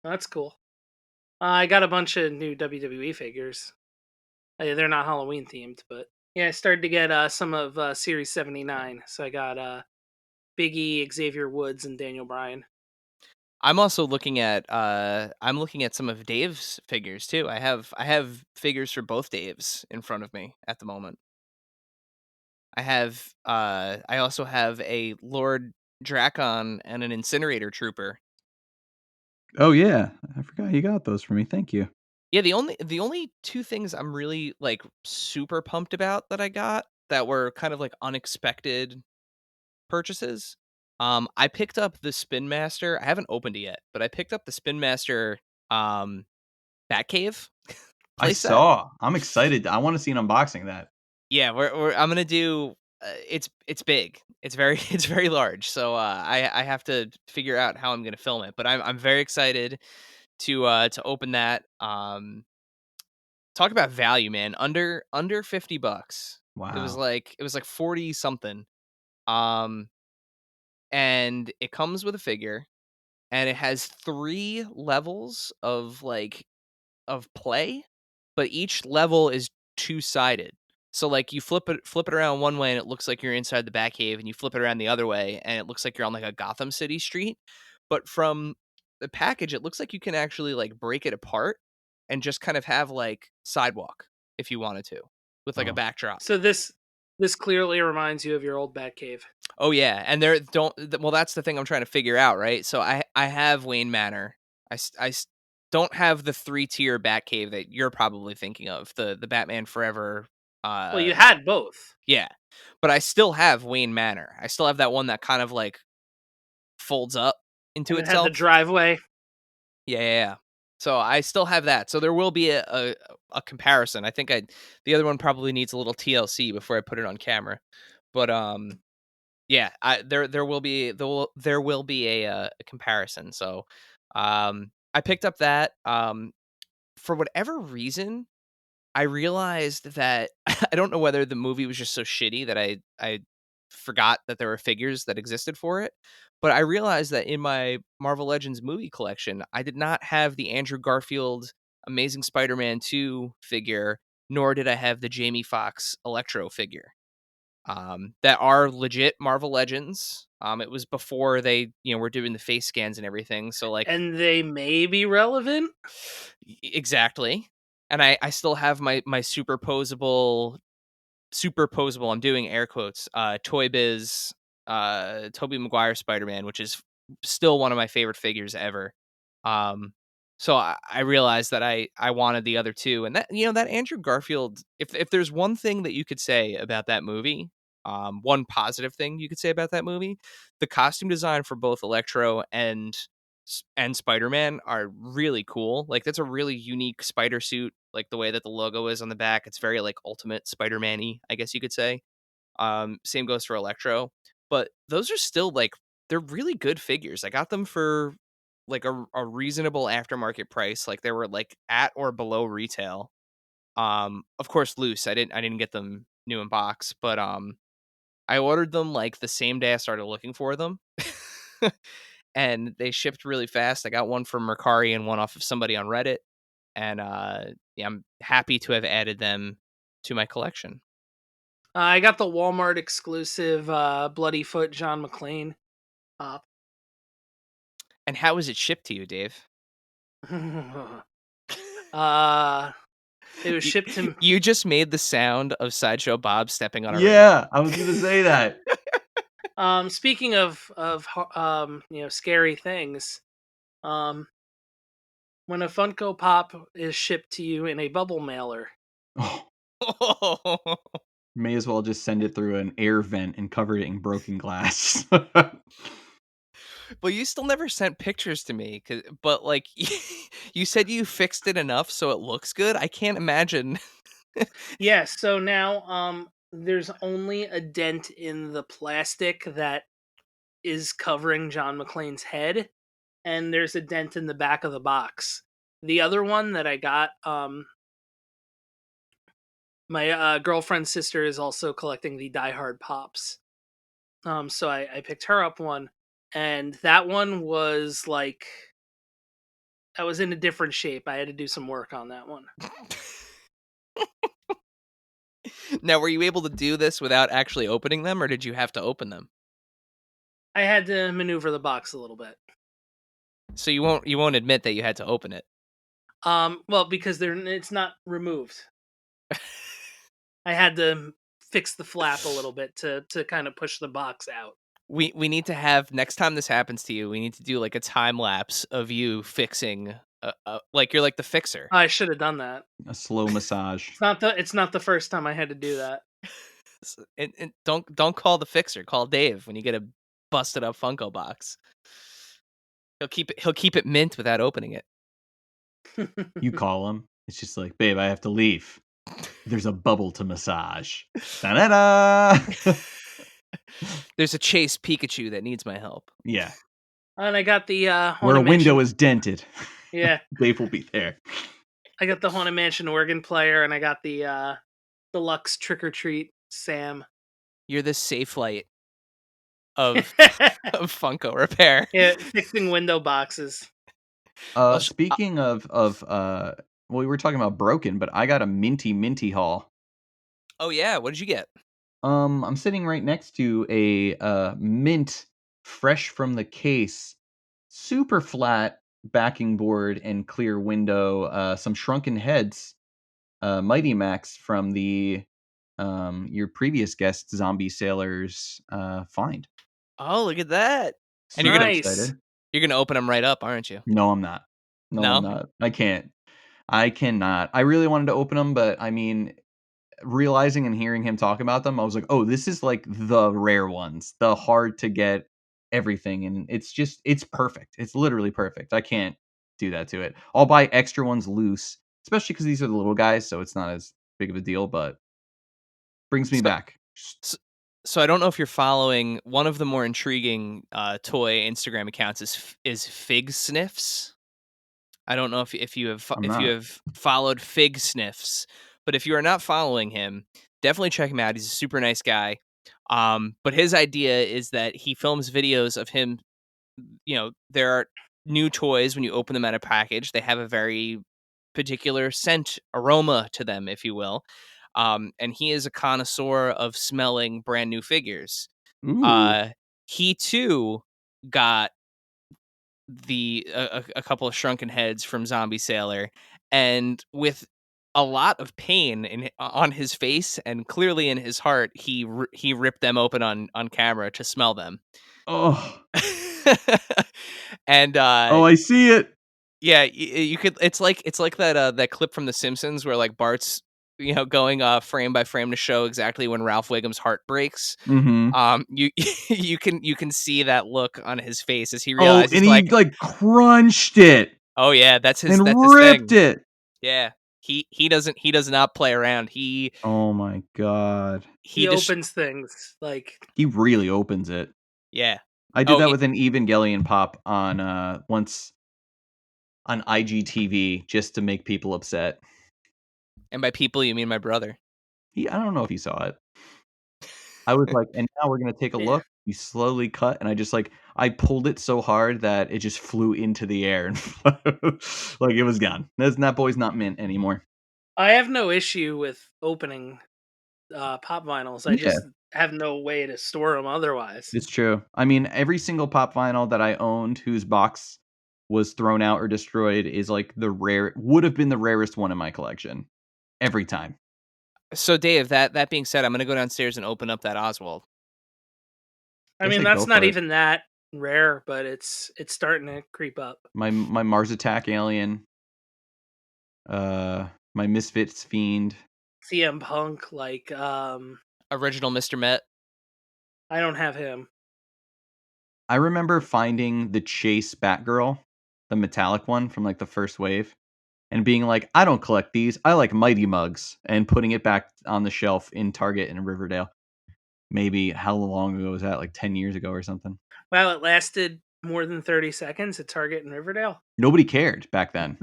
Speaker 5: That's cool. I got a bunch of new WWE figures. They're not Halloween themed, but yeah, I started to get some of Series 79. So I got Big E, Xavier Woods, and Daniel Bryan.
Speaker 4: I'm also looking at some of Dave's figures too. I have figures for both Daves in front of me at the moment. I also have a Lord Drakon and an Incinerator Trooper.
Speaker 6: Oh yeah, I forgot you got those for me. Thank you.
Speaker 4: Yeah, the only two things I'm really like super pumped about that I got that were kind of like unexpected purchases. I picked up the Spin Master. I haven't opened it yet, but I picked up the Spin Master Batcave.
Speaker 6: I saw. I'm excited. I want to see an unboxing of that.
Speaker 4: Yeah, I'm gonna do. It's big. It's very it's very large. So I have to figure out how I'm gonna film it. But I'm very excited to open that. Talk about value, man. Under $50.
Speaker 6: Wow.
Speaker 4: It was like 40 something. And it comes with a figure, and it has 3 levels of play, but each level is two-sided. So like you flip it around one way and it looks like you're inside the Batcave, and you flip it around the other way and it looks like you're on like a Gotham City street. But from the package, it looks like you can actually like break it apart and just kind of have like sidewalk if you wanted to, with like a
Speaker 6: Oh.
Speaker 4: backdrop.
Speaker 5: So this clearly reminds you of your old Batcave.
Speaker 4: Oh yeah, and there don't well that's the thing I'm trying to figure out, right? So I have Wayne Manor. I don't have the 3-tier Batcave that you're probably thinking of, the Batman Forever.
Speaker 5: Well, you had both.
Speaker 4: Yeah, but I still have Wayne Manor. I still have that one that kind of like folds up into
Speaker 5: And it had the
Speaker 4: itself.
Speaker 5: driveway.
Speaker 4: Yeah. So I still have that. So there will be a comparison. I think the other one probably needs a little TLC before I put it on camera. But yeah, there will be a comparison. So I picked up that for whatever reason I realized that I don't know whether the movie was just so shitty that I forgot that there were figures that existed for it, but I realized that in my Marvel Legends movie collection, I did not have the Andrew Garfield Amazing Spider-Man 2 figure, nor did I have the Jamie Foxx Electro figure. That are legit Marvel Legends. It was before they, were doing the face scans and everything. So like,
Speaker 5: And they may be relevant.
Speaker 4: exactly. And I still have my superposable, I'm doing air quotes, Toy Biz, Tobey Maguire Spider-Man, which is still one of my favorite figures ever. So I realized that I wanted the other two, and that that Andrew Garfield. If there's one thing that you could say about that movie, one positive thing you could say about that movie, the costume design for both Electro and Spider-Man are really cool. Like that's a really unique spider suit. Like the way that the logo is on the back, it's very like Ultimate Spider-Man-y, I guess you could say. Same goes for Electro, but those are still like they're really good figures. I got them for like a reasonable aftermarket price. Like they were like at or below retail. Of course loose. I didn't get them new in box, but I ordered them like the same day I started looking for them. And they shipped really fast. I got one from Mercari and one off of somebody on Reddit. And yeah, I'm happy to have added them to my collection.
Speaker 5: I got the Walmart exclusive Bloody Foot John McClane pop.
Speaker 4: And how was it shipped to you, Dave?
Speaker 5: It was shipped to.
Speaker 4: You just made the sound of Sideshow Bob stepping on a
Speaker 6: Yeah, I was gonna say that.
Speaker 5: Speaking of scary things, when a Funko Pop is shipped to you in a bubble mailer,
Speaker 6: Oh, may as well just send it through an air vent and cover it in broken glass.
Speaker 4: Well, you still never sent pictures to me, but like you said you fixed it enough so it looks good. I can't imagine.
Speaker 5: yeah. So now, there's only a dent in the plastic that is covering John McClane's head, and there's a dent in the back of the box. The other one that I got, my girlfriend's sister is also collecting the Die Hard Pops. So I picked her up one, and that one was like, I was in a different shape. I had to do some work on that one.
Speaker 4: Now, were you able to do this without actually opening them, or did you have to open them?
Speaker 5: I had to maneuver the box a little bit.
Speaker 4: So you won't admit that you had to open it.
Speaker 5: Well, because it's not removed. I had to fix the flap a little bit to kind of push the box out.
Speaker 4: We need to have, next time this happens to you, we need to do like a time lapse of you fixing, like you're like the fixer.
Speaker 5: I should have done that.
Speaker 6: A slow massage.
Speaker 5: It's not the first time I had to do that.
Speaker 4: And don't call the fixer. Call Dave when you get a busted up Funko box. He'll keep it mint without opening it.
Speaker 6: You call him. It's just like, babe, I have to leave. There's a bubble to massage. Da-da-da!
Speaker 4: There's a Chase Pikachu that needs my help.
Speaker 6: Yeah.
Speaker 5: And I got the
Speaker 6: Where a
Speaker 5: Haunted
Speaker 6: window
Speaker 5: Mansion.
Speaker 6: is dented.
Speaker 5: Yeah.
Speaker 6: Dave will be there.
Speaker 5: I got the Haunted Mansion organ player, and I got the deluxe Trick or Treat Sam.
Speaker 4: You're the safe light. of of Funko repair.
Speaker 5: Yeah, fixing window boxes.
Speaker 6: Speaking of well, we were talking about broken, but I got a minty haul.
Speaker 4: Oh yeah, what did you get?
Speaker 6: I'm sitting right next to a mint, fresh from the case, super flat backing board and clear window. Some shrunken heads, Mighty Max from the your previous guest, Zombie Sailor's find.
Speaker 4: Oh, look at that! And
Speaker 6: Super
Speaker 5: Nice.
Speaker 6: excited.
Speaker 4: you're gonna open them right up, aren't you?
Speaker 6: No, I'm not. No, I'm
Speaker 4: No?
Speaker 6: not. I can't. I cannot. I really wanted to open them, but I mean, realizing and hearing him talk about them, I was like, "Oh, this is like the rare ones, the hard to get everything." And it's perfect. It's literally perfect. I can't do that to it. I'll buy extra ones loose, especially because these are the little guys, so it's not as big of a deal. But brings me
Speaker 4: So,
Speaker 6: back.
Speaker 4: so I don't know if you're following one of the more intriguing toy Instagram accounts is Fig Sniffs. I don't know if you have
Speaker 6: I'm
Speaker 4: if you
Speaker 6: not.
Speaker 4: have followed Fig Sniffs, but if you are not following him, definitely check him out. He's a super nice guy. But his idea is that he films videos of him. There are new toys when you open them out of package. They have a very particular scent aroma to them, if you will. And he is a connoisseur of smelling brand new figures.
Speaker 6: Ooh.
Speaker 4: Uh, he too got a couple of shrunken heads from Zombie Sailor, and with a lot of pain on his face and clearly in his heart, he ripped them open on camera to smell them.
Speaker 6: Oh.
Speaker 4: And
Speaker 6: Oh, I see it.
Speaker 4: yeah, you could. It's like that clip from The Simpsons where like Bart's going frame by frame to show exactly when Ralph Wiggum's heart breaks.
Speaker 6: Mm-hmm.
Speaker 4: You you can see that look on his face as he
Speaker 6: Oh, and
Speaker 4: realizes
Speaker 6: he
Speaker 4: like,
Speaker 6: like crunched it
Speaker 4: oh yeah,
Speaker 6: and
Speaker 4: that's his
Speaker 6: ripped
Speaker 4: thing.
Speaker 6: it.
Speaker 4: Yeah, he does not play around.
Speaker 6: Oh my god.
Speaker 5: He
Speaker 4: Just
Speaker 5: opens things like
Speaker 6: He really opens it.
Speaker 4: yeah.
Speaker 6: I did
Speaker 4: Oh,
Speaker 6: that with an Evangelion pop on once on IGTV just to make people upset.
Speaker 4: and by people you mean my brother.
Speaker 6: I don't know if he saw it. I was like, and now we're gonna take a
Speaker 5: yeah.
Speaker 6: look. You slowly cut, and I pulled it so hard that it just flew into the air and like it was gone. That boy's not mint anymore.
Speaker 5: I have no issue with opening pop vinyls. I
Speaker 6: Yeah,
Speaker 5: just have no way to store them otherwise.
Speaker 6: it's true. I mean, every single pop vinyl that I owned whose box was thrown out or destroyed is like would have been the rarest one in my collection every time.
Speaker 4: So Dave, that being said, I'm gonna go downstairs and open up that Oswald.
Speaker 5: I
Speaker 6: I
Speaker 5: mean,
Speaker 6: say
Speaker 5: that's
Speaker 6: go
Speaker 5: not
Speaker 6: for it.
Speaker 5: even that rare, but it's starting to creep up.
Speaker 6: My Mars Attack alien, my Misfits fiend.
Speaker 5: CM Punk,
Speaker 4: Original Mr. Met.
Speaker 5: I don't have him.
Speaker 6: I remember finding the Chase Batgirl, the metallic one from like the first wave, and being like, I don't collect these. I like Mighty Mugs, and putting it back on the shelf in Target in Riverdale. Maybe how long ago was that? Like 10 years ago or something.
Speaker 5: Well, it lasted more than 30 seconds at Target in Riverdale.
Speaker 6: Nobody cared back then.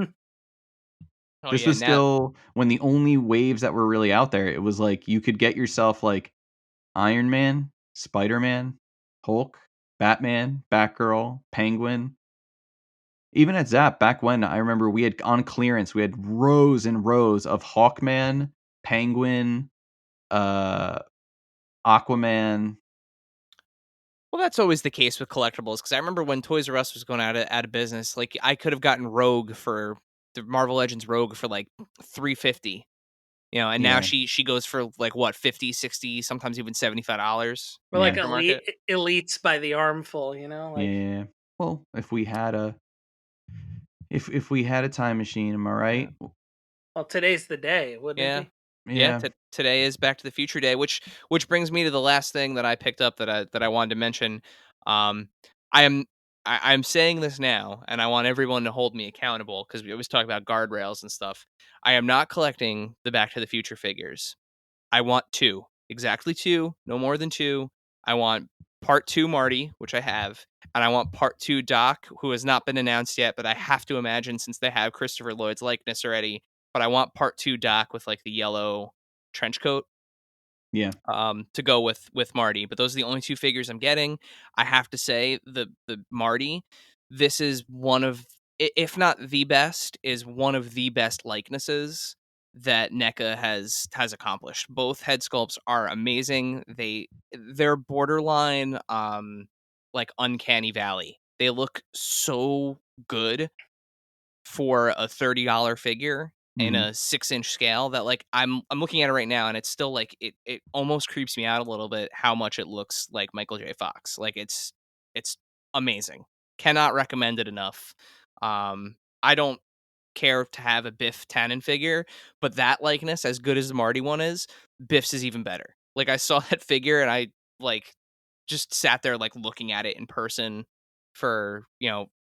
Speaker 4: Oh
Speaker 6: This
Speaker 4: yeah,
Speaker 6: was
Speaker 4: now
Speaker 6: still when the only waves that were really out there, it was like you could get yourself like Iron Man, Spider-Man, Hulk, Batman, Batgirl, Penguin. Even at Zap, back when I remember we had on clearance, we had rows and rows of Hawkman, Penguin, uh, Aquaman.
Speaker 4: well, that's always the case with collectibles because I remember when Toys R Us was going out of business, like I could have gotten Rogue for the Marvel Legends Rogue for like $350. And now
Speaker 6: Yeah,
Speaker 4: she goes for like what, 50, 60, sometimes even $75
Speaker 5: Or
Speaker 4: in the
Speaker 5: like
Speaker 6: yeah,
Speaker 4: aftermarket.
Speaker 5: elites by the armful, like
Speaker 6: yeah. Well, if we had a if we had a time machine, am I
Speaker 4: Yeah.
Speaker 6: right?
Speaker 5: well, today's the day, wouldn't it
Speaker 4: Yeah.
Speaker 5: be?
Speaker 4: Yeah,
Speaker 6: Yeah.
Speaker 4: today is Back to the Future Day, which brings me to the last thing that I picked up that I wanted to mention. Um, I am I'm saying this now, and I want everyone to hold me accountable because we always talk about guardrails and stuff. I am not collecting the Back to the Future figures. I want two, exactly two, no more than two. I want part two Marty, which I have, and I want part two Doc, who has not been announced yet, but I have to imagine since they have Christopher Lloyd's likeness already. But I want part two Doc with like the yellow trench coat.
Speaker 6: Yeah.
Speaker 4: To go with Marty. But those are the only 2 figures I'm getting. I have to say the Marty, this is one of, if not the best, is one of the best likenesses that NECA has accomplished. Both head sculpts are amazing. They're borderline like uncanny valley. They look so good for a $30 figure in
Speaker 6: Mhm.
Speaker 4: a 6-inch scale that, like, I'm looking at it right now, and it's still like it almost creeps me out a little bit how much it looks like Michael J. Fox. Like, it's amazing. Cannot recommend it enough. I don't care to have a Biff Tannen figure, but that likeness, as good as the Marty one is, Biff's is even better. Like, I saw that figure and I like just sat there like looking at it in person for,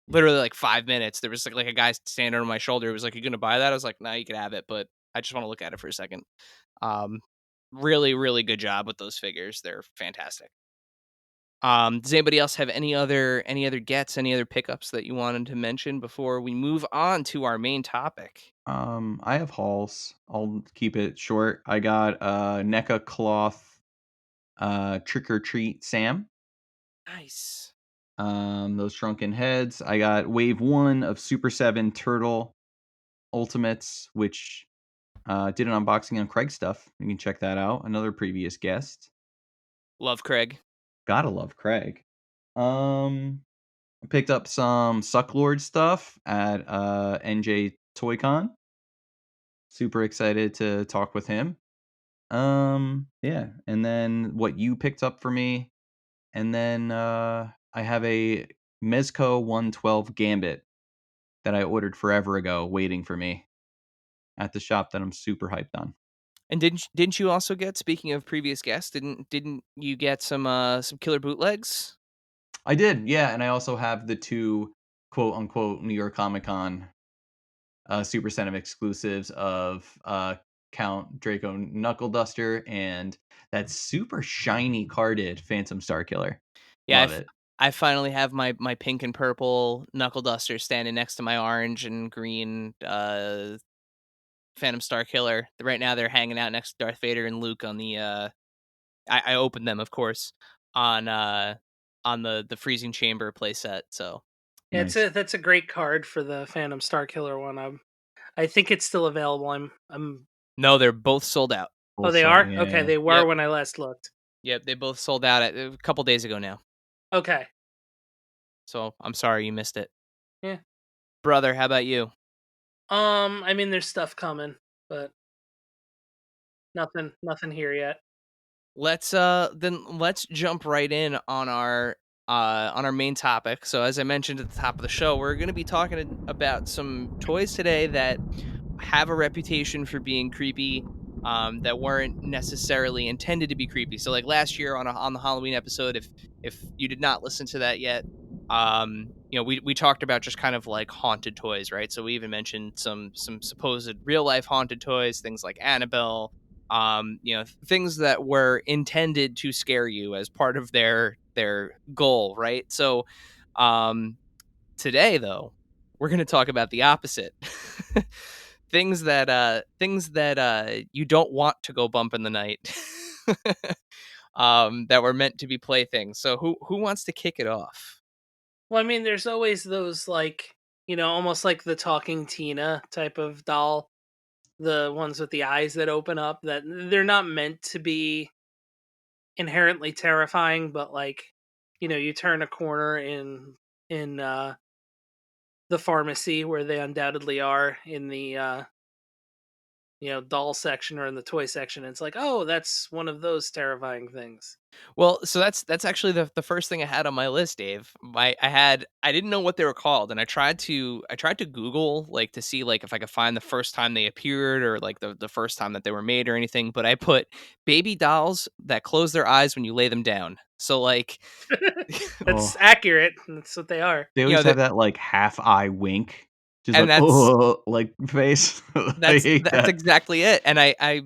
Speaker 4: literally like 5 minutes. There was like a guy standing on my shoulder who was like, "You gonna buy that?" I was like, "No, you can have it, but I just want to look at it for a second." Um, really, really good job with those figures. They're fantastic. Does anybody else have any other gets, any other pickups that you wanted to mention before we move on to our main topic?
Speaker 6: I have hauls. I'll keep it short. I got NECA cloth Trick or Treat Sam.
Speaker 4: Nice.
Speaker 6: Those shrunken heads. I got wave 1 of Super 7 Turtle Ultimates, which did an unboxing on Craig stuff. You can check that out. Another previous guest.
Speaker 4: Love Craig.
Speaker 6: Gotta love Craig. I picked up some Sucklord stuff at NJ ToyCon. Super excited to talk with him. Yeah, and then what you picked up for me, and then I have a Mezco 112 Gambit that I ordered forever ago, waiting for me at the shop that I'm super hyped on.
Speaker 4: And didn't you also get, speaking of previous guests, didn't you get some killer bootlegs?
Speaker 6: I did, yeah, and I also have the 2 quote unquote New York Comic Con Super Senate exclusives of Count Draco Knuckle Duster and that super shiny carded Phantom Star Killer.
Speaker 4: Yeah,
Speaker 6: Love it.
Speaker 4: I finally have my pink and purple knuckle duster standing next to my orange and green Phantom Star Killer. Right now they're hanging out next to Darth Vader and Luke on the I opened them, of course, on the freezing chamber playset. So
Speaker 5: Yeah,
Speaker 6: Nice.
Speaker 5: that's a great card for the Phantom Star Killer one. I think it's still available. I'm
Speaker 4: no, they're both sold out.
Speaker 5: Oh,
Speaker 6: Full
Speaker 5: they
Speaker 6: salt,
Speaker 5: are? Okay,
Speaker 6: yeah.
Speaker 5: they were
Speaker 4: Yep,
Speaker 5: when I last looked.
Speaker 4: yep, they both sold out a couple days ago now.
Speaker 5: Okay.
Speaker 4: So I'm sorry you missed it,
Speaker 5: Yeah.
Speaker 4: brother. How about you?
Speaker 5: I mean there's stuff coming, but nothing here yet.
Speaker 4: Let's jump right in on our main topic. So as I mentioned at the top of the show, we're going to be talking about some toys today that have a reputation for being creepy, that weren't necessarily intended to be creepy. So like last year on the Halloween episode, if you did not listen to that yet, we talked about just kind of like haunted toys, right? So we even mentioned some supposed real life haunted toys, things like Annabelle, things that were intended to scare you as part of their goal, right? So today though, we're going to talk about the opposite. Things that you don't want to go bump in the night. That were meant to be playthings. So who wants to kick it off?
Speaker 5: Well, I mean there's always those like, almost like the talking Tina type of doll, the ones with the eyes that open up that they're not meant to be inherently terrifying, but like, you turn a corner in the pharmacy where they undoubtedly are in the doll section or in the toy section. And it's like, oh, that's one of those terrifying things.
Speaker 4: Well, so that's actually the first thing I had on my list, Dave. I didn't know what they were called, and I tried to Google like to see like if I could find the first time they appeared or like the first time that they were made or anything. But I put baby dolls that close their eyes when you lay them down. So like,
Speaker 5: That's
Speaker 6: Oh,
Speaker 5: accurate. That's what they are.
Speaker 6: they
Speaker 4: you know
Speaker 6: always have
Speaker 4: that,
Speaker 6: that like half eye wink, just
Speaker 4: and
Speaker 6: like oh, like face. I hate
Speaker 4: that's
Speaker 6: that.
Speaker 4: exactly it. And I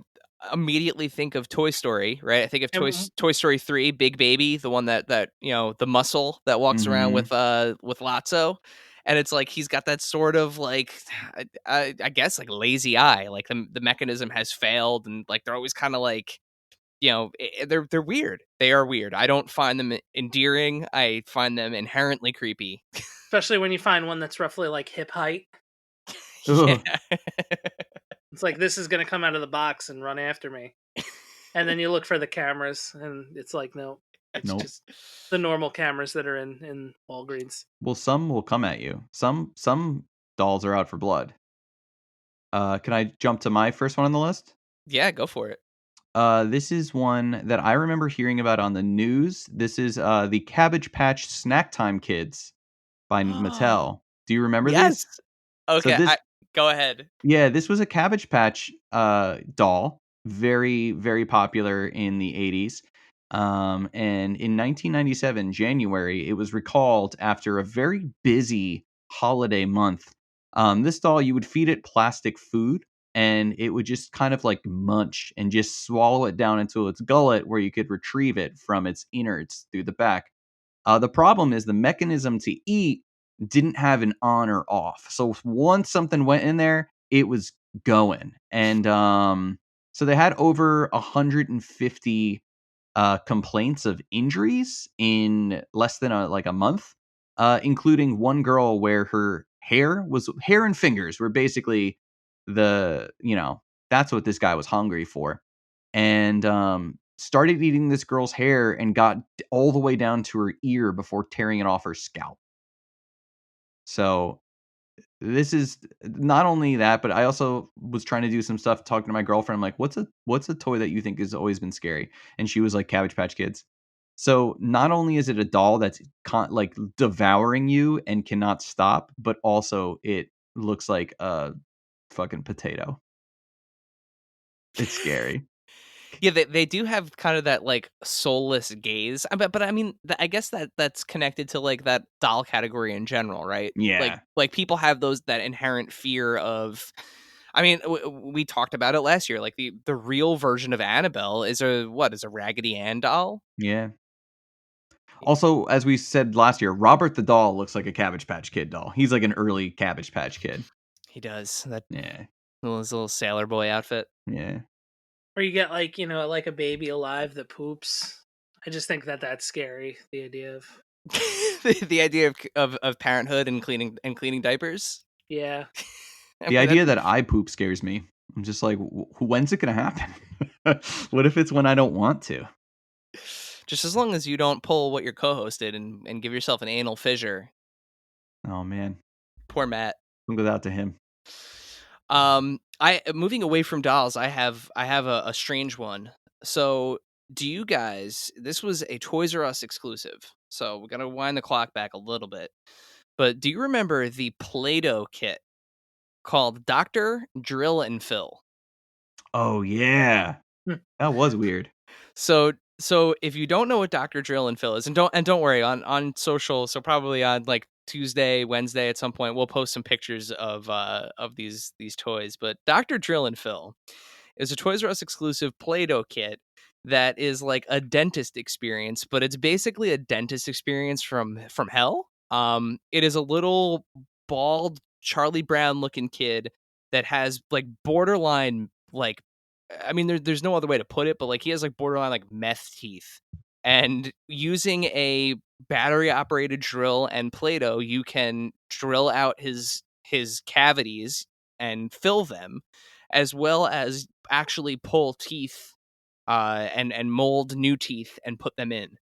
Speaker 4: immediately think of Toy Story, right? I think of
Speaker 5: And
Speaker 4: Toy Story 3, Big Baby, the one that the muscle that walks around
Speaker 6: Hmm.
Speaker 4: with Lotso, and it's like he's got that sort of like I guess like lazy eye, like the mechanism has failed, and like they're always kind of like they're weird. They are weird. I don't find them endearing. I find them inherently creepy.
Speaker 5: Especially when you find one that's roughly like hip height.
Speaker 6: Ugh.
Speaker 5: It's like, this is going to come out of the box and run after me. And then you look for the cameras, and it's like, no, it's
Speaker 6: Nope.
Speaker 5: just the normal cameras that are in Walgreens.
Speaker 6: Well, some will come at you. Some dolls are out for blood. Can I jump to my first one on the list?
Speaker 4: Yeah, go for it.
Speaker 6: This is one that I remember hearing about on the news. This is the Cabbage Patch Snack Time Kids by Mattel. Do you remember
Speaker 4: Yes.
Speaker 6: these?
Speaker 4: Okay,
Speaker 6: this-
Speaker 4: go ahead.
Speaker 6: Yeah, this was a Cabbage Patch doll, very, very popular in the 80s. And in 1997, January, it was recalled after a very busy holiday month. This doll, you would feed it plastic food, and it would just kind of like munch and just swallow it down into its gullet where you could retrieve it from its innards through the back. The problem is the mechanism to eat didn't have an on or off. So once something went in there, it was going. And so they had over 150 complaints of injuries in less than a month, including one girl where her hair and fingers were basically that's what this guy was hungry for. And started eating this girl's hair and got all the way down to her ear before tearing it off her scalp. So this is not only that, but I also was trying to do some stuff talking to my girlfriend. I'm like, what's a toy that you think has always been scary? And she was like, Cabbage Patch Kids. So not only is it a doll that's like devouring you and cannot stop, but also it looks like a fucking potato. It's scary.
Speaker 4: Yeah, they do have kind of that like soulless gaze. But I mean, I guess that's connected to like that doll category in general, right?
Speaker 6: Yeah.
Speaker 4: Like people have that inherent fear of. I mean, we talked about it last year. Like the real version of Annabelle is a Raggedy Ann doll.
Speaker 6: Yeah. Also, as we said last year, Robert the doll looks like a Cabbage Patch Kid doll. He's like an early Cabbage Patch Kid.
Speaker 4: He does that.
Speaker 6: Yeah.
Speaker 4: His little sailor boy outfit.
Speaker 6: Yeah.
Speaker 5: Or you get like, like a baby alive that poops. I just think that that's scary. The idea of
Speaker 4: the idea of parenthood and cleaning diapers.
Speaker 5: Yeah.
Speaker 6: The idea that I poop scares me. I'm just like, when's it gonna happen? What if it's when I don't want to?
Speaker 4: Just as long as you don't pull what your co-host did and give yourself an anal fissure.
Speaker 6: Oh man,
Speaker 4: poor Matt.
Speaker 6: Don't go out to him.
Speaker 4: I moving away from dolls. I have a strange one. So, do you guys? This was a Toys R Us exclusive. So we're gonna wind the clock back a little bit. But do you remember the Play-Doh kit called Dr. Drill and Fill?
Speaker 6: Oh yeah, that was weird.
Speaker 4: So if you don't know what Dr. Drill and Fill is, and don't worry, on social, so probably on like Tuesday, Wednesday at some point, we'll post some pictures of these toys. But Dr. Drill and Fill is a Toys R Us exclusive Play-Doh kit that is like a dentist experience, but it's basically a dentist experience from hell. It is a little bald Charlie Brown looking kid that has like borderline like, I mean, there's no other way to put it, but like he has like borderline like meth teeth. And using a battery operated drill and Play-Doh, you can drill out his cavities and fill them, as well as actually pull teeth and mold new teeth and put them in.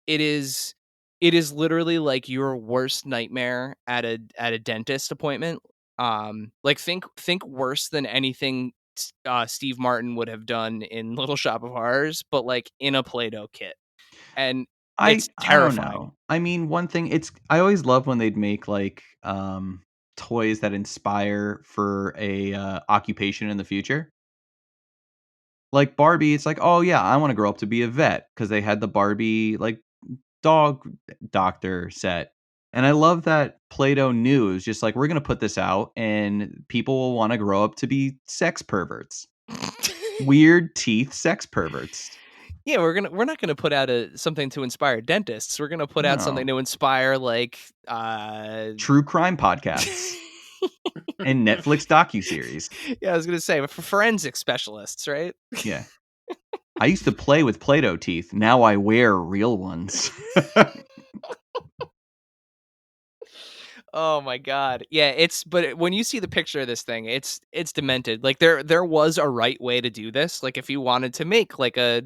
Speaker 4: It is literally like your worst nightmare at a dentist appointment. Like think worse than anything Steve Martin would have done in Little Shop of Horrors, but like in a Play-Doh kit. And it's terrifying.
Speaker 6: I don't know. I mean, one thing I always love when they'd make like toys that inspire for a occupation in the future. Like Barbie, it's like, oh yeah, I want to grow up to be a vet because they had the Barbie like dog doctor set. And I love that Play-Doh knew it was just like, we're going to put this out and people will want to grow up to be sex perverts. Weird teeth sex perverts.
Speaker 4: Yeah, we're not gonna put out something to inspire dentists. We're gonna put out something to inspire like
Speaker 6: true crime podcasts and Netflix docuseries.
Speaker 4: Yeah, I was gonna say for forensic specialists, right?
Speaker 6: Yeah. I used to play with Play-Doh teeth. Now I wear real ones.
Speaker 4: Oh my god. Yeah, but when you see the picture of this thing, it's demented. Like there was a right way to do this. Like if you wanted to make like a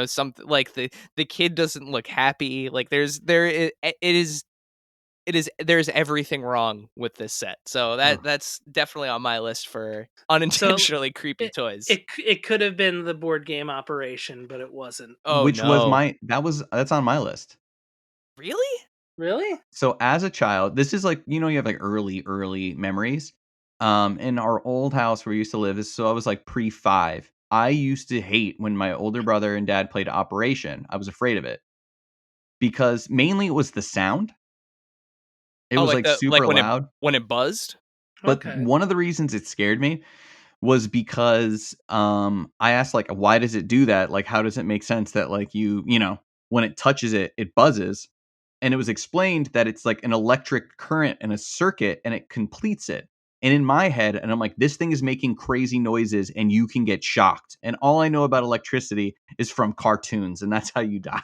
Speaker 4: something like the kid doesn't look happy. Like there's everything wrong with this set. So that's definitely on my list for unintentionally creepy
Speaker 5: it,
Speaker 4: toys.
Speaker 5: it could have been the board game Operation, but it wasn't.
Speaker 4: Oh
Speaker 6: Which was
Speaker 4: no.
Speaker 6: that's on my list.
Speaker 4: Really?
Speaker 5: Really?
Speaker 6: So as a child, this is like, you have like early memories. In our old house where we used to live, so I was like pre-5. I used to hate when my older brother and dad played Operation. I was afraid of it because mainly it was the sound. It
Speaker 4: Oh,
Speaker 6: was
Speaker 4: like
Speaker 6: like
Speaker 4: the
Speaker 6: super
Speaker 4: when
Speaker 6: loud.
Speaker 4: it buzzed?
Speaker 6: But
Speaker 5: Okay.
Speaker 6: one of the reasons it scared me was because I asked like, why does it do that? Like, how does it make sense that like when it touches it, it buzzes? And it was explained that it's like an electric current in a circuit and it completes it. And in my head, and I'm like, this thing is making crazy noises and you can get shocked. And all I know about electricity is from cartoons, and that's how you die.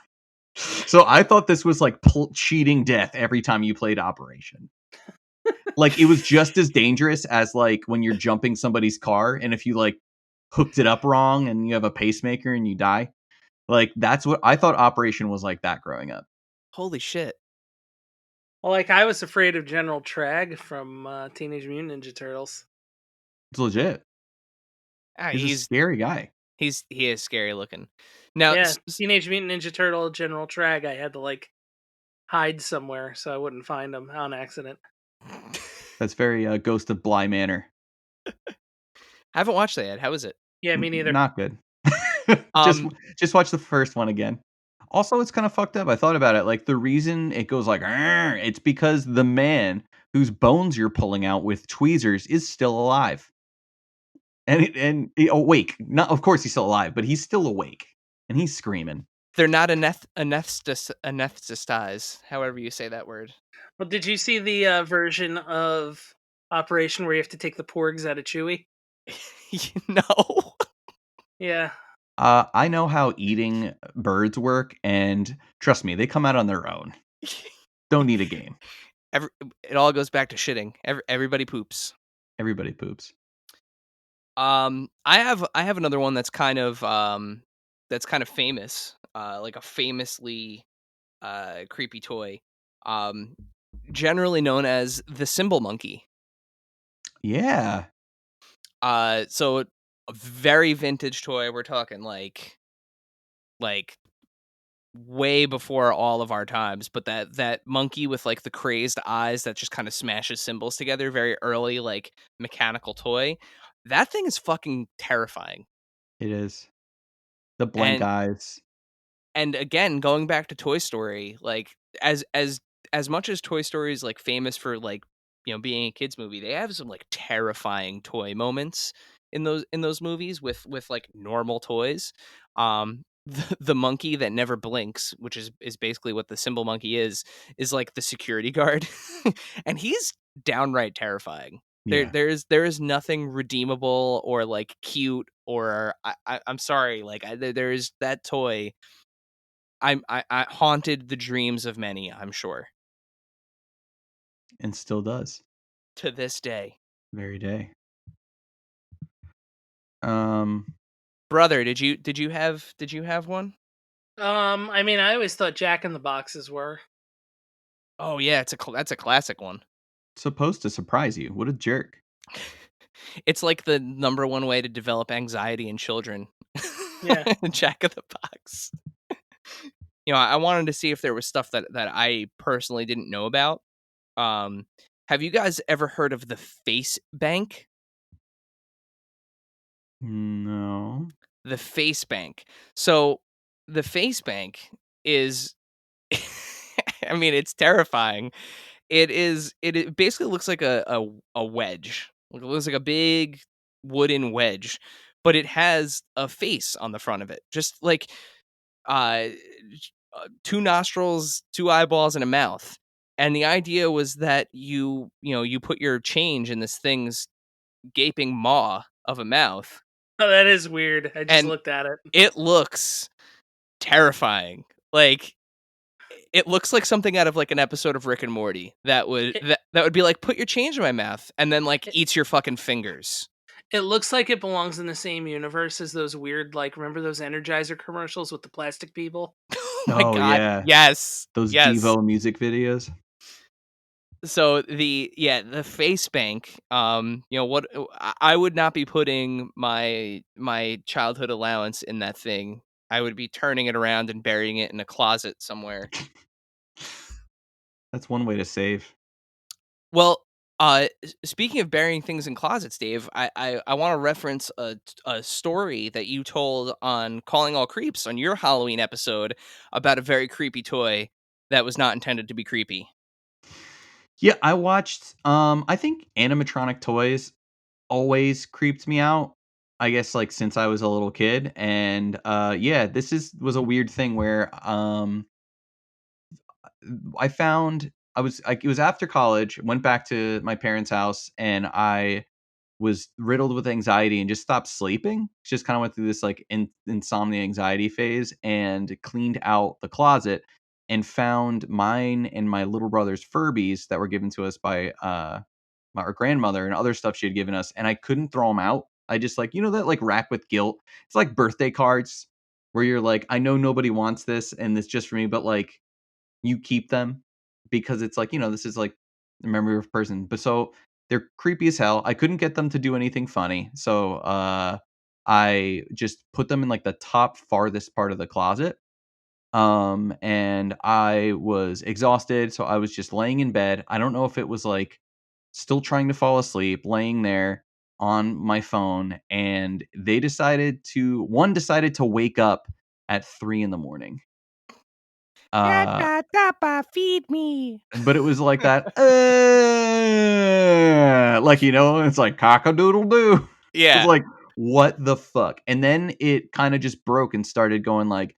Speaker 6: So I thought this was like cheating death every time you played Operation. Like it was just as dangerous as like when you're jumping somebody's car, and if you like hooked it up wrong and you have a pacemaker and you die. Like that's what I thought Operation was like that growing up.
Speaker 4: Holy shit.
Speaker 5: Well, like I was afraid of General Trag from Teenage Mutant Ninja Turtles.
Speaker 6: It's legit.
Speaker 4: Ah,
Speaker 6: He's a scary guy.
Speaker 4: he is scary looking. Now
Speaker 5: Yeah, Teenage Mutant Ninja Turtle General Trag. I had to like hide somewhere so I wouldn't find him on accident.
Speaker 6: That's very Ghost of Bly Manor.
Speaker 4: I haven't watched that yet. How is it?
Speaker 5: Yeah, me neither.
Speaker 6: Not good. just
Speaker 4: Um
Speaker 6: just watch the first one again. Also, it's kind of fucked up. I thought about it. Like the reason it goes like, "Arr," it's because the man whose bones you're pulling out with tweezers is still alive, and awake. Not, of course, he's still alive, but he's still awake, and he's screaming.
Speaker 4: they're not anesthetized, however you say that word.
Speaker 5: Well, did you see the version of Operation where you have to take the porgs out of Chewie?
Speaker 4: No.
Speaker 5: Yeah.
Speaker 6: I know how eating birds work, and trust me, they come out on their own. Don't need a game.
Speaker 4: It all goes back to shitting. Everybody poops.
Speaker 6: Everybody poops.
Speaker 4: I have another one that's kind of famous. Like a famously creepy toy. Um Generally known as the Symbol Monkey.
Speaker 6: Yeah.
Speaker 4: So a very vintage toy. We're talking like way before all of our times, but that monkey with like the crazed eyes that just kind of smashes symbols together, very early like mechanical toy. That thing is fucking terrifying.
Speaker 6: It is. The blank
Speaker 4: And
Speaker 6: eyes.
Speaker 4: again, going back to Toy Story, like as much as Toy Story is like famous for like being a kids movie, they have some like terrifying toy moments in those movies with like normal toys. The monkey that never blinks, which is basically what the Symbol Monkey is like the security guard, and he's downright terrifying.
Speaker 6: Yeah.
Speaker 4: There is nothing redeemable or like cute or I'm sorry, like there is that toy. I haunted the dreams of many, I'm sure,
Speaker 6: And still does.
Speaker 4: to this day.
Speaker 6: Very day. Um
Speaker 4: Brother, did you have one?
Speaker 5: I mean, I always thought Jack in the Boxes were.
Speaker 4: Oh yeah, that's a classic one.
Speaker 6: supposed to surprise you. What a jerk.
Speaker 4: It's like the number one way to develop anxiety in children.
Speaker 5: Yeah.
Speaker 4: Jack in the Box. I wanted to see if there was stuff that I personally didn't know about. Have you guys ever heard of the Face Bank?
Speaker 6: No.
Speaker 4: The Face Bank. So the Face Bank is I mean, it's terrifying. It basically looks like a wedge. It looks like a big wooden wedge, but it has a face on the front of it. Just like uh two nostrils, two eyeballs, and a mouth. And the idea was that you put your change in this thing's gaping maw of a mouth,
Speaker 5: Oh, that is weird. I just
Speaker 4: And
Speaker 5: looked at it.
Speaker 4: it looks terrifying. Like, it looks like something out of like an episode of Rick and Morty that would be like, put your change in my mouth, and then like eats your fucking fingers.
Speaker 5: It looks like it belongs in the same universe as those weird, like, remember those Energizer commercials with the plastic people?
Speaker 4: Oh my
Speaker 6: Oh,
Speaker 4: god.
Speaker 6: yeah.
Speaker 4: Yes.
Speaker 6: Those
Speaker 4: yes.
Speaker 6: Devo music videos.
Speaker 4: So the face bank, what I would not be putting my childhood allowance in that thing. I would be turning it around and burying it in a closet somewhere.
Speaker 6: That's one way to save.
Speaker 4: Well, speaking of burying things in closets, Dave, I want to reference a story that you told on Calling All Creeps on your Halloween episode about a very creepy toy that was not intended to be creepy.
Speaker 6: Yeah, I watched I think animatronic toys always creeped me out. I guess like since I was a little kid, and yeah, was a weird thing where I found it was after college, went back to my parents' house, and I was riddled with anxiety and just stopped sleeping. Just kind of went through this like insomnia anxiety phase, and cleaned out the closet and found mine and my little brother's Furbies that were given to us by our grandmother and other stuff she had given us, and I couldn't throw them out. I just like, that like rack with guilt. It's like birthday cards where you're like, I know nobody wants this and it's just for me, but like you keep them because it's like, this is like the memory of a person. But so they're creepy as hell. I couldn't get them to do anything funny. So I just put them in like the top farthest part of the closet. And I was exhausted. So I was just laying in bed. I don't know if it was like still trying to fall asleep, laying there on my phone. And one decided to wake up at 3 a.m.
Speaker 4: Feed me.
Speaker 6: But it was like that, like, it's like cock-a-doodle-doo. It's
Speaker 4: Yeah.
Speaker 6: like, what the fuck? And then it kind of just broke and started going like,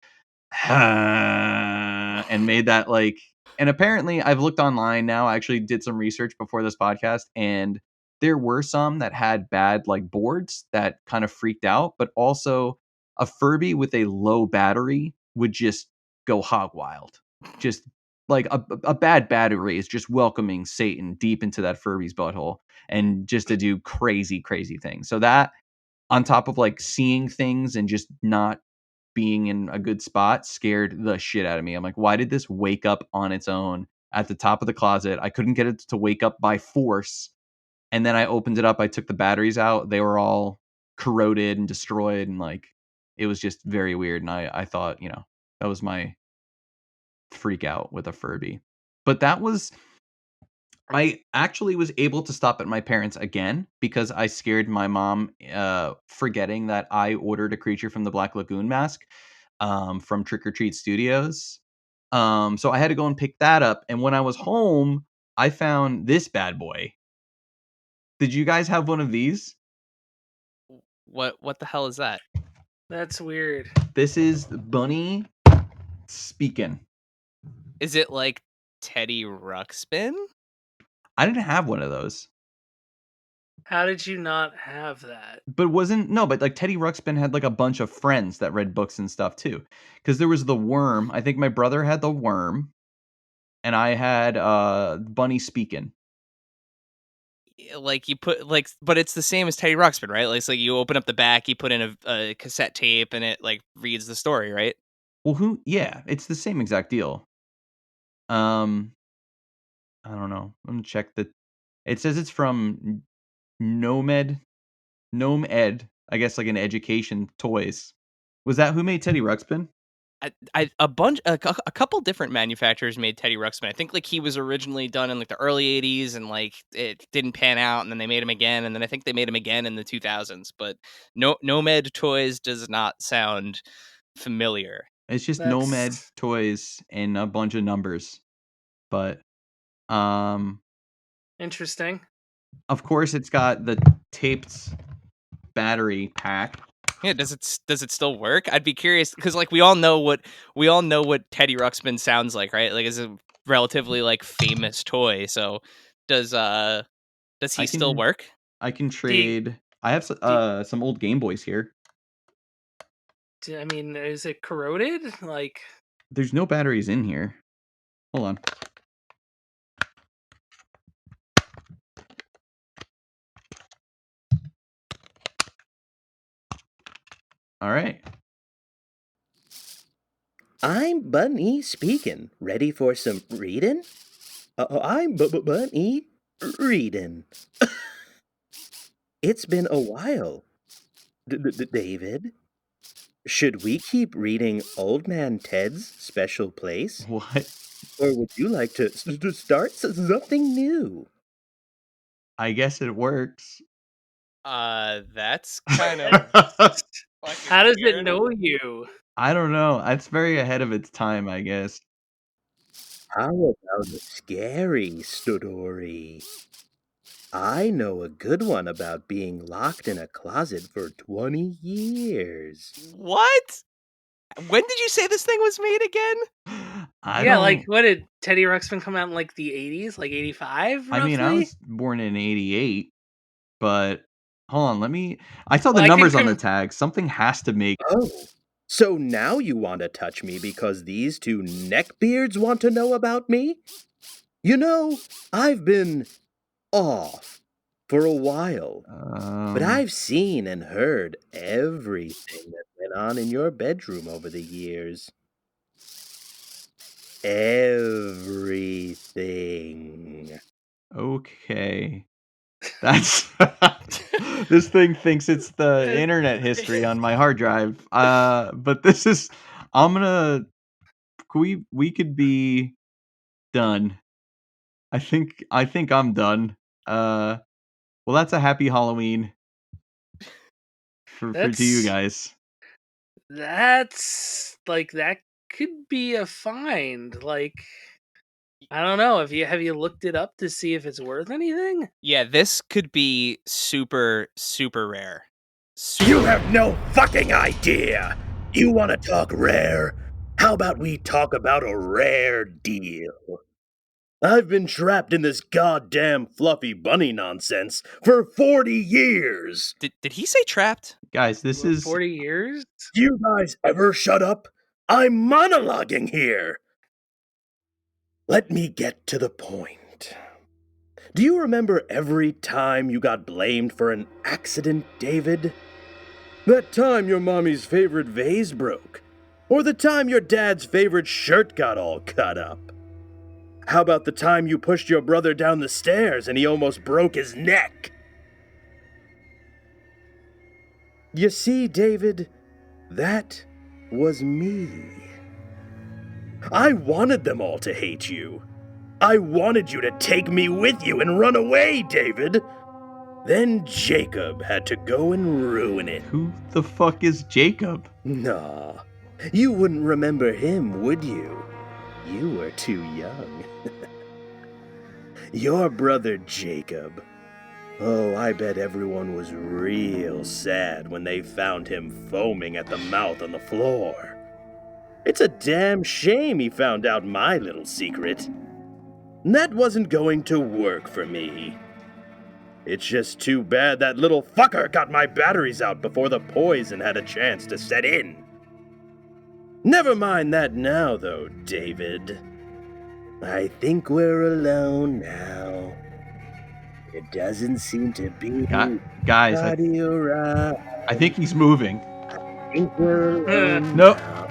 Speaker 6: and made that like, and apparently I've looked online now. I actually did some research before this podcast, and there were some that had bad like boards that kind of freaked out, but also a Furby with a low battery would just go hog wild. Just like a bad battery is just welcoming Satan deep into that Furby's butthole and just to do crazy, crazy things. So that on top of like seeing things and just not being in a good spot scared the shit out of me. I'm like, why did this wake up on its own at the top of the closet? I couldn't get it to wake up by force. And then I opened it up. I took the batteries out. They were all corroded and destroyed. And like, it was just very weird. And I thought, that was my freak out with a Furby. But I actually was able to stop at my parents again because I scared my mom forgetting that I ordered a Creature from the Black Lagoon mask from Trick or Treat Studios. So I had to go and pick that up. And when I was home, I found this bad boy. Did you guys have one of these?
Speaker 4: What the hell is that?
Speaker 5: That's weird.
Speaker 6: This is Bunny Speakin'.
Speaker 4: Is it like Teddy Ruxpin?
Speaker 6: I didn't have one of those.
Speaker 5: How did you not have that?
Speaker 6: But but like Teddy Ruxpin had like a bunch of friends that read books and stuff too. Because there was the Worm. I think my brother had the Worm, and I had Bunny Speakin'.
Speaker 4: Like you put like, but it's the same as Teddy Ruxpin, right? Like, it's like you open up the back, you put in a cassette tape, and it like reads the story, right?
Speaker 6: Well, yeah, it's the same exact deal. I don't know. I'm gonna check the. It says it's from Gnome Ed. I guess like an education toys. Was that who made Teddy Ruxpin?
Speaker 4: A couple different manufacturers made Teddy Ruxpin. I think like he was originally done in like the early 80s, and like it didn't pan out, and then they made him again, and then I think they made him again in the 2000s. But Nomad Toys does not sound familiar.
Speaker 6: It's just
Speaker 5: That's-
Speaker 6: Nomad Toys and a bunch of numbers. But
Speaker 5: Interesting.
Speaker 6: of course it's got the taped battery pack.
Speaker 4: Yeah, does it still work? I'd be curious because like we all know what Teddy Ruxpin sounds like, right? Like it's a relatively like famous toy. So does he still work?
Speaker 6: I can trade I have some old Game Boys here.
Speaker 5: I mean, is it corroded? Like,
Speaker 6: There's no batteries in here. Hold on. All right.
Speaker 7: I'm Bunny speaking. Ready for some reading? I'm Bunny reading. It's been a while. David, should we keep reading Old Man Ted's Special Place?
Speaker 6: What?
Speaker 7: Or would you like to start something new?
Speaker 6: I guess it works.
Speaker 4: That's kind of fucking
Speaker 5: how does it
Speaker 4: weird.
Speaker 5: know you?
Speaker 6: I don't know. It's very ahead of its time, I guess.
Speaker 7: How about a scary story? I know a good one about being locked in a closet for 20 years.
Speaker 4: What? When did you say this thing was made again?
Speaker 5: Like, what did Teddy Ruxpin come out in, like, the 80s? Like, 85, roughly?
Speaker 6: I mean, I was born in 88, but hold on, I saw the
Speaker 5: Well, I can
Speaker 6: numbers on the tag. Something has to make...
Speaker 7: Oh, so now you want to touch me because these two neckbeards want to know about me? You know, I've been off for a while, but I've seen and heard everything that went on in your bedroom over the years. Everything.
Speaker 6: Okay. That's... This thing thinks it's the internet history on my hard drive. But this is... We could be done. I think I'm done. Well, that's a happy Halloween for to you guys.
Speaker 5: That's like, that could be a find. Like, I don't know. Have you looked it up to see if it's worth anything?
Speaker 4: Yeah, this could be super, super rare.
Speaker 7: You have no fucking idea! You want to talk rare? How about we talk about a rare deal? I've been trapped in this goddamn fluffy bunny nonsense for 40 years!
Speaker 4: Did he say trapped?
Speaker 6: Guys, this is
Speaker 5: 40 years?
Speaker 7: You guys ever shut up? I'm monologuing here! Let me get to the point. Do you remember every time you got blamed for an accident, David? That time your mommy's favorite vase broke? Or the time your dad's favorite shirt got all cut up? How about the time you pushed your brother down the stairs and he almost broke his neck? You see, David, that was me. I wanted them all to hate you. I wanted you to take me with you and run away, David. Then Jacob had to go and ruin it.
Speaker 6: Who the fuck is Jacob?
Speaker 7: Nah, you wouldn't remember him, would you? You were too young. Your brother Jacob. Oh, I bet everyone was real sad when they found him foaming at the mouth on the floor. It's a damn shame he found out my little secret. That wasn't going to work for me. It's just too bad that little fucker got my batteries out before the poison had a chance to set in. Never mind that now, though, David. I think we're alone now. It doesn't seem to be
Speaker 6: Guys,
Speaker 7: around.
Speaker 6: I think he's moving.
Speaker 7: I think we're alone
Speaker 6: No.
Speaker 7: now.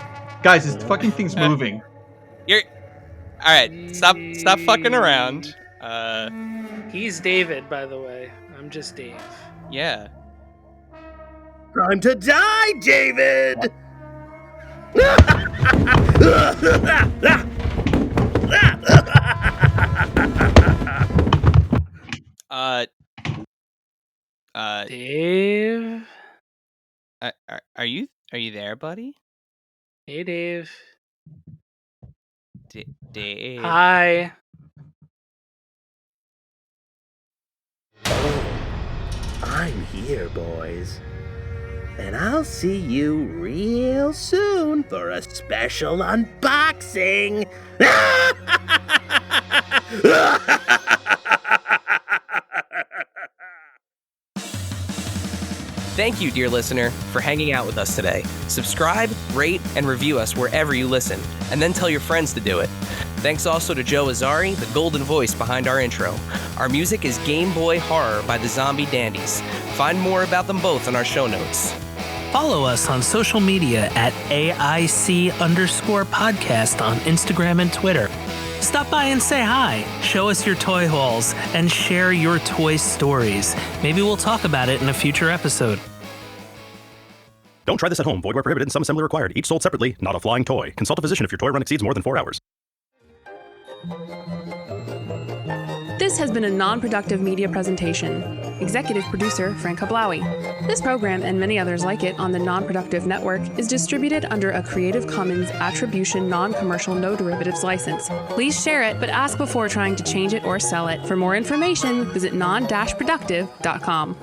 Speaker 6: Guys, this fucking thing's moving.
Speaker 4: Alright, stop fucking around.
Speaker 5: He's David, by the way. I'm just Dave.
Speaker 4: Yeah.
Speaker 7: Time to die, David!
Speaker 5: Dave?
Speaker 4: Are you there, buddy?
Speaker 5: Hey, Dave.
Speaker 4: Dave.
Speaker 5: Hi.
Speaker 7: I'm here, boys. And I'll see you real soon for a special unboxing.
Speaker 4: Thank you, dear listener, for hanging out with us today. Subscribe, rate, and review us wherever you listen, and then tell your friends to do it. Thanks also to Joe Azari, the golden voice behind our intro. Our music is Game Boy Horror by the Zombie Dandies. Find more about them both in our show notes.
Speaker 3: Follow us on social media at AIC_podcast on Instagram and Twitter. Stop by and say hi, show us your toy hauls, and share your toy stories. Maybe we'll talk about it in a future episode.
Speaker 1: Don't try this at home. Void where prohibited and some assembly required. Each sold separately, not a flying toy. Consult a physician if your toy run exceeds more than 4 hours.
Speaker 8: This has been a non-productive media presentation. Executive producer Frank Hablawi. This program and many others like it on the Non-Productive Network is distributed under a Creative Commons Attribution Non-Commercial No Derivatives license. Please share it, but ask before trying to change it or sell it. For more information, visit non-productive.com.